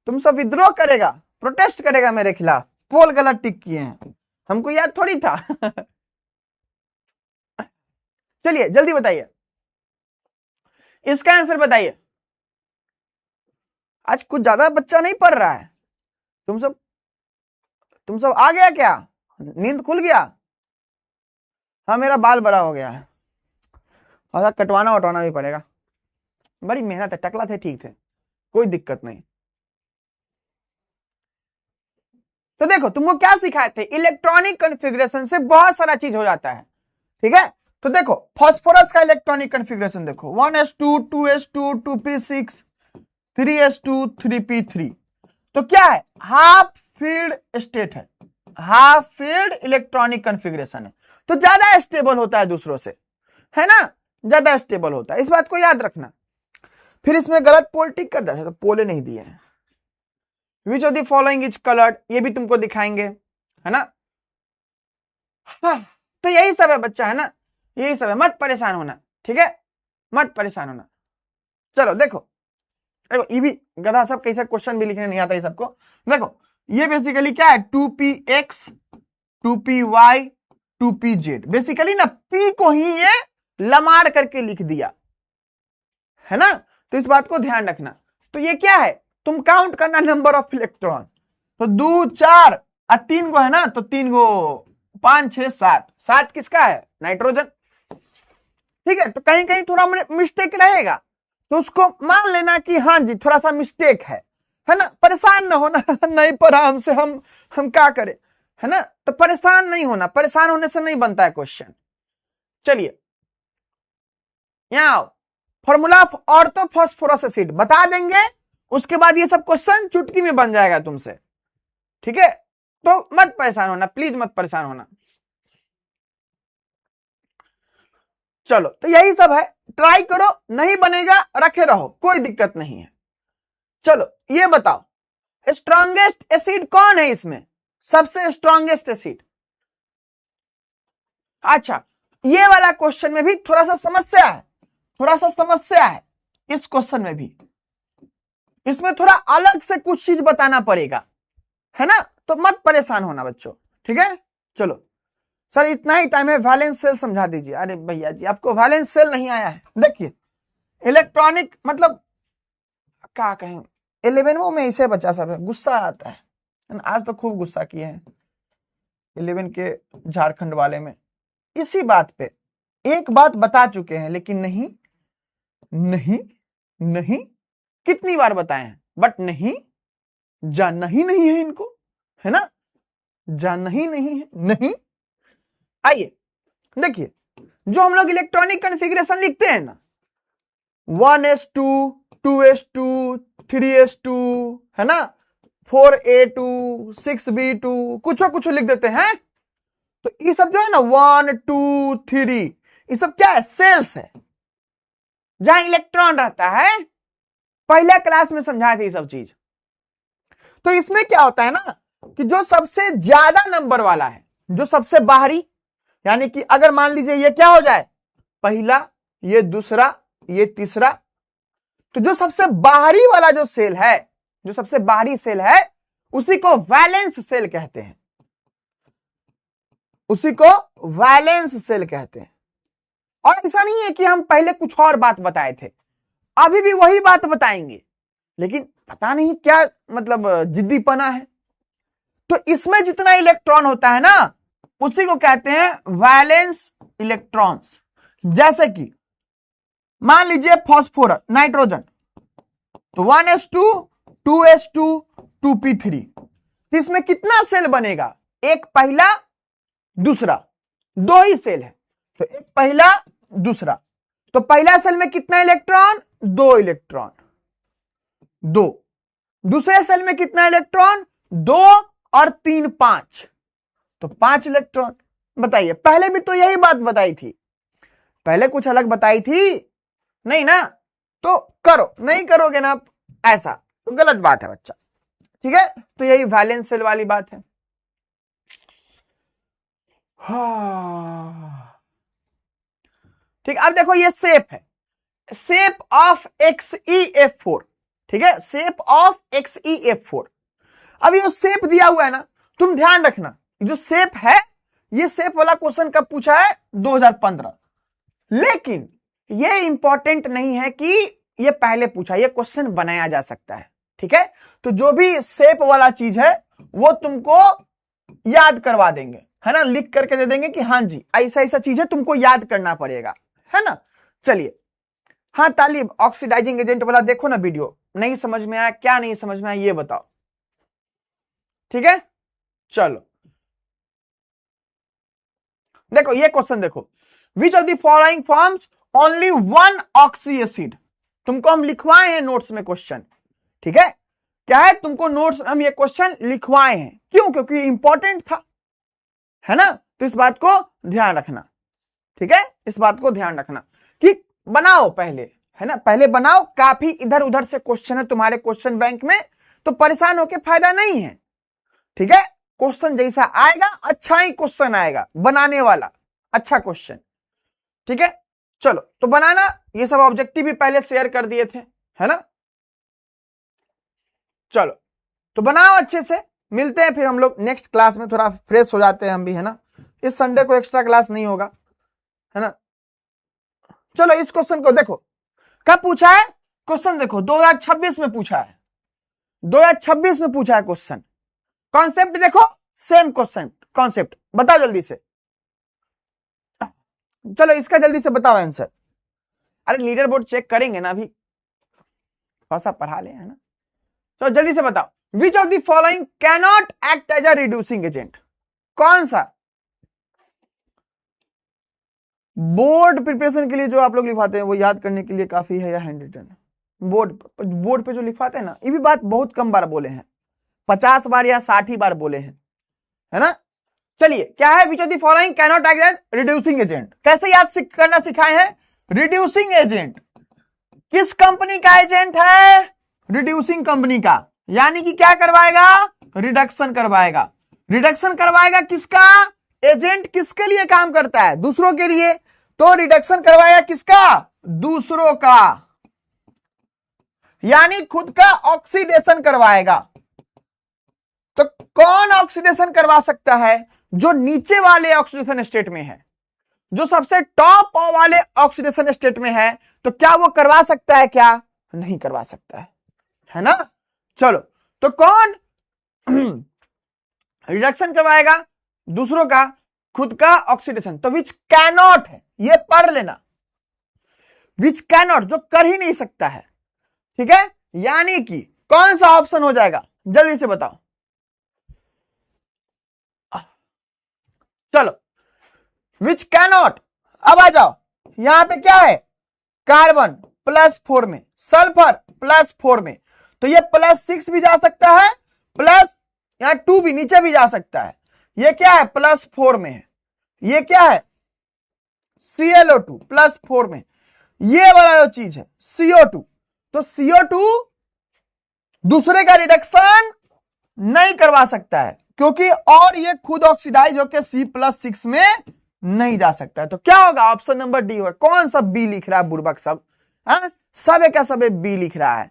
तुम सब विद्रोह करेगा, प्रोटेस्ट करेगा मेरे खिलाफ, पोल गलत टिक किए हैं, हमको याद थोड़ी था। चलिए जल्दी बताइए, इसका आंसर बताइए। आज कुछ ज्यादा बच्चा नहीं पढ़ रहा है, तुम सब आ गया क्या, नींद खुल गया? हाँ मेरा बाल बड़ा हो गया है, और कटवाना वटवाना भी पड़ेगा, बड़ी मेहनत है, टकला थे ठीक थे, कोई दिक्कत नहीं। तो देखो तुमको क्या सिखाए थे, इलेक्ट्रॉनिक कॉन्फ़िगरेशन से बहुत सारा चीज हो जाता है, ठीक है। तो देखो फास्फोरस का इलेक्ट्रॉनिक कॉन्फ़िगरेशन देखो, 1s2 2s2 2p6 3s2 3p3। तो क्या है, हाफ फील्ड स्टेट है, हाफ फील्ड इलेक्ट्रॉनिक कॉन्फ़िगरेशन है, तो ज्यादा स्टेबल होता है दूसरों से, है ना, ज्यादा स्टेबल होता है, इस बात को याद रखना। फिर इसमें गलत पोल टिक कर दिया, तो पोले नहीं दिए हैं। विच of the following is coloured, ये भी तुमको दिखाएंगे, है ना। हाँ, तो यही सब है बच्चा, है ना, यही सब है, मत परेशान होना, ठीक है, मत परेशान होना। चलो देखो ये भी गधा सब कैसे क्वेश्चन भी लिखने नहीं आता है सबको। देखो ये बेसिकली क्या है, 2px 2py 2pz, बेसिकली ना p को ही ये लमार करके लिख दिया, है ना, तो इस बात को ध्यान रखना। तो ये क्या है, तुम काउंट करना नंबर ऑफ इलेक्ट्रॉन, तो 2 4 और 3 को है ना, तो 3 को 5 6 7, 7 किसका है, नाइट्रोजन, ठीक है। तो कहीं कहीं थोड़ा मिस्टेक रहेगा, तो उसको मान लेना कि हाँ जी थोड़ा सा मिस्टेक है ना, परेशान ना होना। नहीं पढ़ा हमसे, हम क्या करें, है ना, तो परेशान नहीं होना, परेशान होने से नहीं बनता है क्वेश्चन। चलिए यहां फॉर्मूला ऑफ ऑर्थोफॉस्फोरस एसिड बता देंगे, उसके बाद ये सब क्वेश्चन चुटकी में बन जाएगा तुमसे, ठीक है। तो मत परेशान होना, प्लीज मत परेशान होना। चलो तो यही सब है, ट्राई करो, नहीं बनेगा रखे रहो, कोई दिक्कत नहीं है। चलो ये बताओ स्ट्रॉन्गेस्ट एसिड कौन है इसमें, सबसे स्ट्रॉन्गेस्ट एसिड। अच्छा ये वाला क्वेश्चन में भी थोड़ा सा समस्या है, थोड़ा सा समस्या है इस क्वेश्चन में भी, इसमें थोड़ा अलग से कुछ चीज बताना पड़ेगा, है ना, तो मत परेशान होना बच्चों, ठीक है। चलो सर इतना ही टाइम है, वैलेंस सेल समझा दीजिए। अरे भैया जी आपको वैलेंस सेल नहीं आया है, देखिए इलेक्ट्रॉनिक मतलब क्या कहें, 11वीं में इसे बच्चा सब है, गुस्सा आता है, आज तो खूब गुस्सा किए हैं 11 के झारखंड वाले में, इसी बात पे एक बात बता चुके हैं, लेकिन नहीं नहीं नहीं कितनी बार बताए हैं, बट नहीं, जानना ही नहीं है इनको, है ना, जानना ही नहीं है, नहीं। आइए देखिए जो हम लोग इलेक्ट्रॉनिक कॉन्फ़िगरेशन लिखते हैं ना, 1s2 2s2 3s2, है ना, 4a2 6b2, कुछ लिख देते हैं। तो ये सब जो है ना 1 2 3, ये सब क्या है, सेल्स है जहां इलेक्ट्रॉन रहता है, पहले क्लास में समझाए थे ये सब चीज। तो इसमें क्या होता है ना कि जो सबसे ज्यादा नंबर वाला है, जो सबसे बाहरी, यानी कि अगर मान लीजिए ये क्या हो जाए, पहला, ये दूसरा, ये तीसरा, तो जो सबसे बाहरी वाला जो सेल है, जो सबसे बाहरी सेल है, उसी को वैलेंस सेल कहते हैं, उसी को वैलेंस सेल कहते हैं। और ऐसा नहीं है कि हम पहले कुछ और बात बताए थे, अभी भी वही बात बताएंगे, लेकिन पता नहीं क्या मतलब जिद्दीपना है। तो इसमें जितना इलेक्ट्रॉन होता है ना, उसी को कहते हैं वैलेंस इलेक्ट्रॉन्स। जैसे कि मान लीजिए फास्फोरस, नाइट्रोजन, तो 1s2 2s2 2p3, इसमें कितना सेल बनेगा, एक पहला दूसरा, दो ही सेल है, तो एक पहला दूसरा, तो पहला सेल में कितना इलेक्ट्रॉन, 2 इलेक्ट्रॉन, 2, दूसरे सेल में कितना इलेक्ट्रॉन, 2 और 3 5, तो 5 इलेक्ट्रॉन। बताइए पहले भी तो यही बात बताई थी, पहले कुछ अलग बताई थी नहीं ना, तो करो, नहीं करोगे ना ऐसा तो गलत बात है बच्चा। ठीक है, तो यही वैलेंस शेल वाली बात है। ठीक, अब देखो ये शेप है, शेप ऑफ XeF4, ठीक है, शेप ऑफ XeF4। अब ये शेप दिया हुआ है ना, तुम ध्यान रखना, जो शेप है, ये शेप वाला क्वेश्चन कब पूछा है? 2015। लेकिन ये इंपॉर्टेंट नहीं है कि ये पहले पूछा, ये क्वेश्चन बनाया जा सकता है, ठीक है। तो जो भी शेप वाला चीज है वो तुमको याद करवा देंगे, है ना, लिख करके दे देंगे कि हाँ जी ऐसा ऐसा चीज है, तुमको याद करना पड़ेगा, है ना। चलिए, हाँ तालिब, ऑक्सीडाइजिंग एजेंट वाला देखो ना वीडियो, नहीं समझ में आया, क्या नहीं समझ में आया ये बताओ, ठीक है। चलो देखो ये क्वेश्चन देखो, विच of the following forms only one oxy acid. तुमको हम लिखवाए हैं नोट्स में क्वेश्चन, ठीक है, क्या है, तुमको नोट्स हम ये क्वेश्चन लिखवाए हैं, क्यों? क्योंकि इंपॉर्टेंट था, है ना। तो इस बात को ध्यान रखना, ठीक है, इस बात को ध्यान रखना कि बनाओ पहले, है ना, पहले बनाओ। काफी इधर उधर से क्वेश्चन है तुम्हारे क्वेश्चन बैंक में, तो परेशान होके फायदा नहीं है, ठीक है। क्वेश्चन जैसा आएगा अच्छा ही क्वेश्चन आएगा, बनाने वाला अच्छा क्वेश्चन, ठीक है। चलो तो बनाना, ये सब ऑब्जेक्टिव भी पहले शेयर कर दिए थे, है ना। चलो तो बनाओ अच्छे से, मिलते हैं फिर हम लोग नेक्स्ट क्लास में, थोड़ा फ्रेश हो जाते हैं हम भी, है ना। इस संडे को एक्स्ट्रा क्लास नहीं होगा, है ना। चलो इस क्वेश्चन को देखो, कब पूछा है क्वेश्चन, देखो 2026 में पूछा है, 2026 में पूछा है क्वेश्चन। कॉन्सेप्ट देखो, सेम क्वेश्चन, कॉन्सेप्ट बताओ जल्दी से, चलो इसका जल्दी से बताओ आंसर। अरे लीडर बोर्ड चेक करेंगे ना अभी, थोड़ा सा पढ़ा ले, है ना। तो जल्दी से बताओ, which of the following can not act as a reducing agent. कौन सा? बोर्ड प्रिपरेशन के लिए जो आप लोग लिखवाते हैं वो याद करने के लिए काफी है या हैंड रिटन? बोर्ड पे जो लिखवाते हैं ना, ये भी बात बहुत कम बार बोले हैं, 50 बार या 60 बार बोले हैं, है ना। चलिए क्या है, which of the following can not act as reducing agent. कैसे याद करना सिखाए हैं? रिड्यूसिंग एजेंट किस कंपनी का एजेंट है? रिड्यूसिंग कंपनी का, यानी कि क्या करवाएगा? रिडक्शन करवाएगा। रिडक्शन करवाएगा किसका? एजेंट किसके लिए काम करता है? दूसरों के लिए, तो रिडक्शन करवाएगा किसका? दूसरों का, यानी खुद का ऑक्सीडेशन करवाएगा। तो कौन ऑक्सीडेशन करवा सकता है? जो नीचे वाले ऑक्सीडेशन स्टेट में है, जो सबसे टॉप वाले ऑक्सीडेशन स्टेट में है, तो क्या वो करवा सकता है? क्या नहीं करवा सकता है ना। चलो तो कौन रिडक्शन करवाएगा? दूसरों का, खुद का ऑक्सीडेशन। तो विच कैनॉट है, ये पढ़ लेना, विच कैनॉट, जो कर ही नहीं सकता है, ठीक है। यानी कि कौन सा ऑप्शन हो जाएगा, जल्दी से बताओ। चलो विच कैनॉट, अब आ जाओ, यहां पे क्या है? कार्बन +4 में, सल्फर +4 में, तो ये +6 भी जा सकता है, प्लस यहां 2 भी नीचे भी जा सकता है। ये क्या है? +4 में है। ये क्या है? ClO2 +4 में। ये वाला जो चीज है CO2, तो CO2 दूसरे का रिडक्शन नहीं करवा सकता है, क्योंकि और ये खुद ऑक्सीडाइज होकर C+6 में नहीं जा सकता है। तो क्या होगा? ऑप्शन नंबर डी होगा। कौन सा बी लिख रहा है बुर्बक सब? सब क्या सब बी लिख रहा है?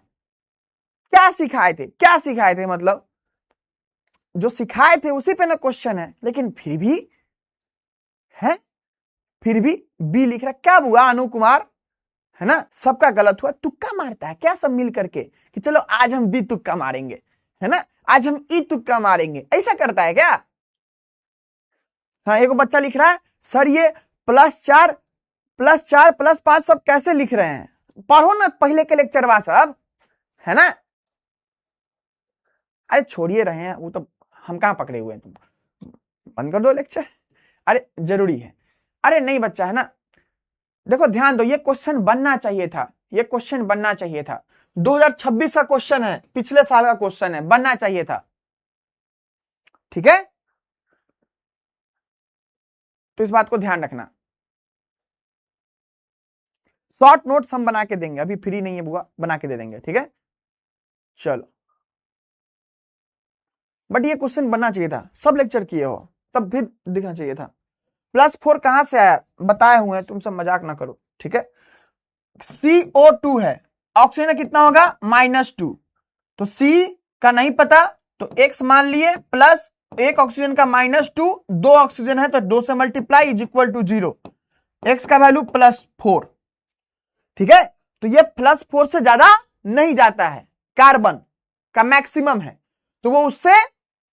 क्या सिखाए थे, क्या सिखाए थे? मतलब जो सिखाए थे उसी पे ना क्वेश्चन है, लेकिन फिर भी है, फिर भी बी लिख रहा है। क्या हुआ अनु कुमार, है ना, सबका गलत हुआ, तुक्का मारता है क्या सब मिल करके कि चलो आज हम बी तुक्का मारेंगे, है ना, आज हम ई तुक्का मारेंगे, ऐसा करता है क्या? हाँ, एक बच्चा लिख रहा है सर ये +4 +5 सब कैसे लिख रहे हैं? पढ़ो ना पहले के लेक्चरवा सब, है ना। अरे छोड़िए रहे हैं वो तो, हम कहां पकड़े हुए हैं, तुम बंद कर दो लेक्चर। अरे जरूरी है, अरे नहीं बच्चा, है ना। देखो ध्यान दो, ये क्वेश्चन बनना चाहिए था, ये क्वेश्चन बनना चाहिए था। 2026 का क्वेश्चन है, पिछले साल का क्वेश्चन है, बनना चाहिए था, ठीक है। तो इस बात को ध्यान रखना। शॉर्ट नोट्स हम बना के देंगे, अभी फ्री नहीं है बुआ, बना के दे देंगे, ठीक है। चलो बट ये क्वेश्चन बनना चाहिए था, सब लेक्चर किए हो तब भी दिखना चाहिए था। +4 कहां से आया बताए हुए हैं, तुम सब मजाक ना करो, ठीक है। CO2 है, ऑक्सीजन कितना होगा -2, तो C का नहीं पता तो X मान लिए, प्लस एक ऑक्सीजन का -2, 2 ऑक्सीजन है तो 2 से multiply is equal to 0, X का वैल्यू +4, ठीक है। तो ये +4 से ज्यादा नहीं जाता है, कार्बन का मैक्सिमम है, तो वो उससे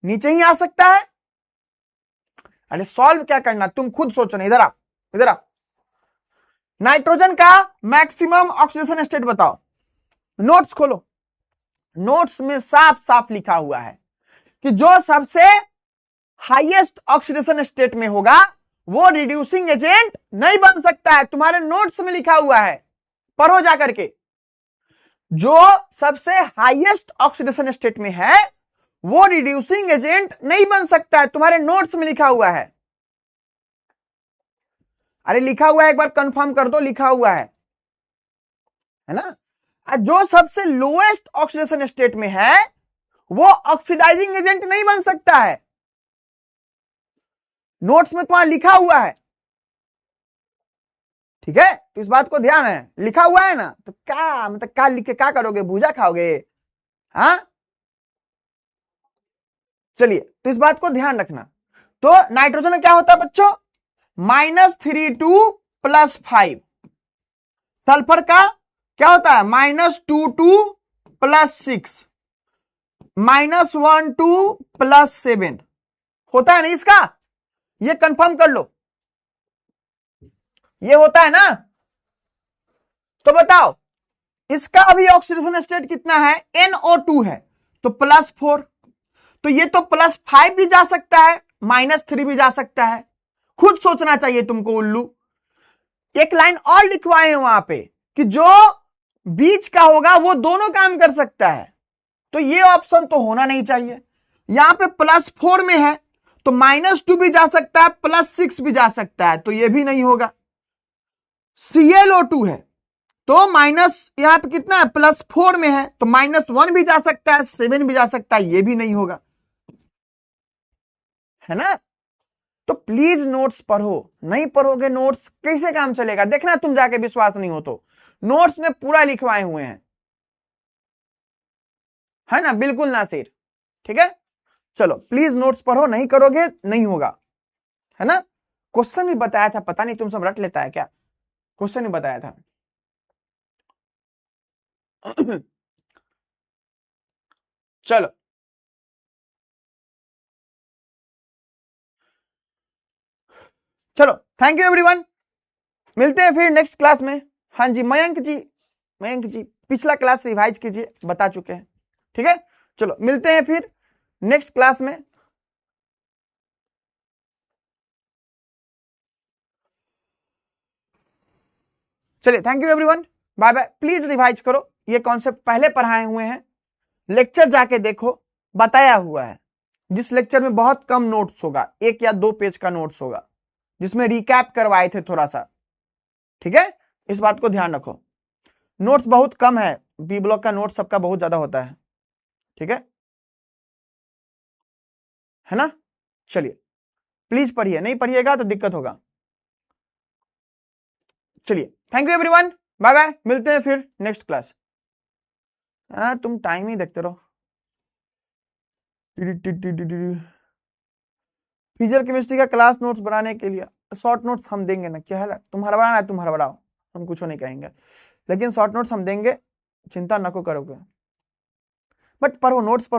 नीचे ही आ सकता है। अरे सॉल्व क्या करना, तुम खुद सोचो ना, इधर आ, इधर आ। नाइट्रोजन का मैक्सिमम ऑक्सीडेशन स्टेट बताओ, नोट्स खोलो, नोट्स में साफ साफ लिखा हुआ है कि जो सबसे हाईएस्ट ऑक्सीडेशन स्टेट में होगा वो रिड्यूसिंग एजेंट नहीं बन सकता है, तुम्हारे नोट्स में लिखा हुआ है, पढ़ो जाकर के। जो सबसे हाईएस्ट ऑक्सीडेशन स्टेट में है वो रिड्यूसिंग एजेंट नहीं बन सकता है, तुम्हारे नोट्स में लिखा हुआ है। अरे लिखा हुआ है, एक बार कंफर्म कर दो, लिखा हुआ है ना। जो सबसे लोएस्ट ऑक्सीडेशन स्टेट में है वो ऑक्सीडाइजिंग एजेंट नहीं बन सकता है, नोट्स में तुम्हारा लिखा हुआ है, ठीक है। तो इस बात को ध्यान है, लिखा हुआ है ना, तो क्या मतलब क्या लिख के क्या करोगे, भूजा खाओगे? हाँ चलिए, तो इस बात को ध्यान रखना। तो नाइट्रोजन में क्या होता है बच्चों, -32 + 5। सल्फर का क्या होता है, -22 + 6, -12 + 7 होता है ना इसका, ये कंफर्म कर लो, ये होता है ना। तो बताओ इसका अभी ऑक्सीडेशन स्टेट कितना है, NO2 है, तो +4, तो ये तो +5 भी जा सकता है, -3 भी जा सकता है, खुद सोचना चाहिए तुमको उल्लू। एक लाइन और लिखवाए हैं वहां पे कि जो बीच का होगा वो दोनों काम कर सकता है, तो ये ऑप्शन तो होना नहीं चाहिए। यहां पे +4 में है तो -2 भी जा सकता है, +6 भी जा सकता है, तो ये भी नहीं होगा। ClO2 है तो माइनस यहां पे कितना है, +4 में है तो -1 भी जा सकता है, 7 भी जा सकता है, ये भी नहीं होगा, है ना। तो प्लीज नोट्स पढ़ो, नहीं पढ़ोगे नोट्स कैसे काम चलेगा, देखना तुम जाके, विश्वास नहीं हो तो नोट्स में पूरा लिखवाए हुए हैं, है ना, बिल्कुल नासिर, ठीक है। चलो प्लीज नोट्स पढ़ो, नहीं करोगे नहीं होगा, है ना। क्वेश्चन भी बताया था, पता नहीं तुम सब रट लेता है क्या, क्वेश्चन भी बताया था। चलो चलो, थैंक यू एवरीवन, मिलते हैं फिर नेक्स्ट क्लास में। हाँ जी मयंक जी, मयंक जी पिछला क्लास रिवाइज कीजिए, बता चुके हैं, ठीक है। चलो मिलते हैं फिर नेक्स्ट क्लास में। चलिए thank you everyone, bye bye. Please revise करो, ये कॉन्सेप्ट पहले पढ़ाए हुए हैं, लेक्चर जाके देखो, बताया हुआ है। जिस लेक्चर में बहुत कम नोट्स होगा, 1 या 2 पेज का नोट्स होगा, जिसमें रिकैप करवाए थे थोड़ा सा, ठीक है। इस बात को ध्यान रखो, नोट्स बहुत कम है, बी ब्लॉक का नोट सबका बहुत ज्यादा होता है, ठीक है ना। चलिए प्लीज पढ़िए, नहीं पढ़िएगा तो दिक्कत होगा। चलिए thank you everyone, bye bye, मिलते हैं फिर नेक्स्ट क्लास। तुम टाइम ही देखते रहो। फिजिकल केमिस्ट्री का क्लास नोट्स बनाने के लिए शॉर्ट नोट्स हम देंगे ना, क्या है, तुम्हारा बनाना है तुम्हारा बनाओ, हम कुछ नहीं कहेंगे, लेकिन शॉर्ट नोट्स हम देंगे, चिंता न को करोगे, बट पढ़ो, नोट्स पढ़ो।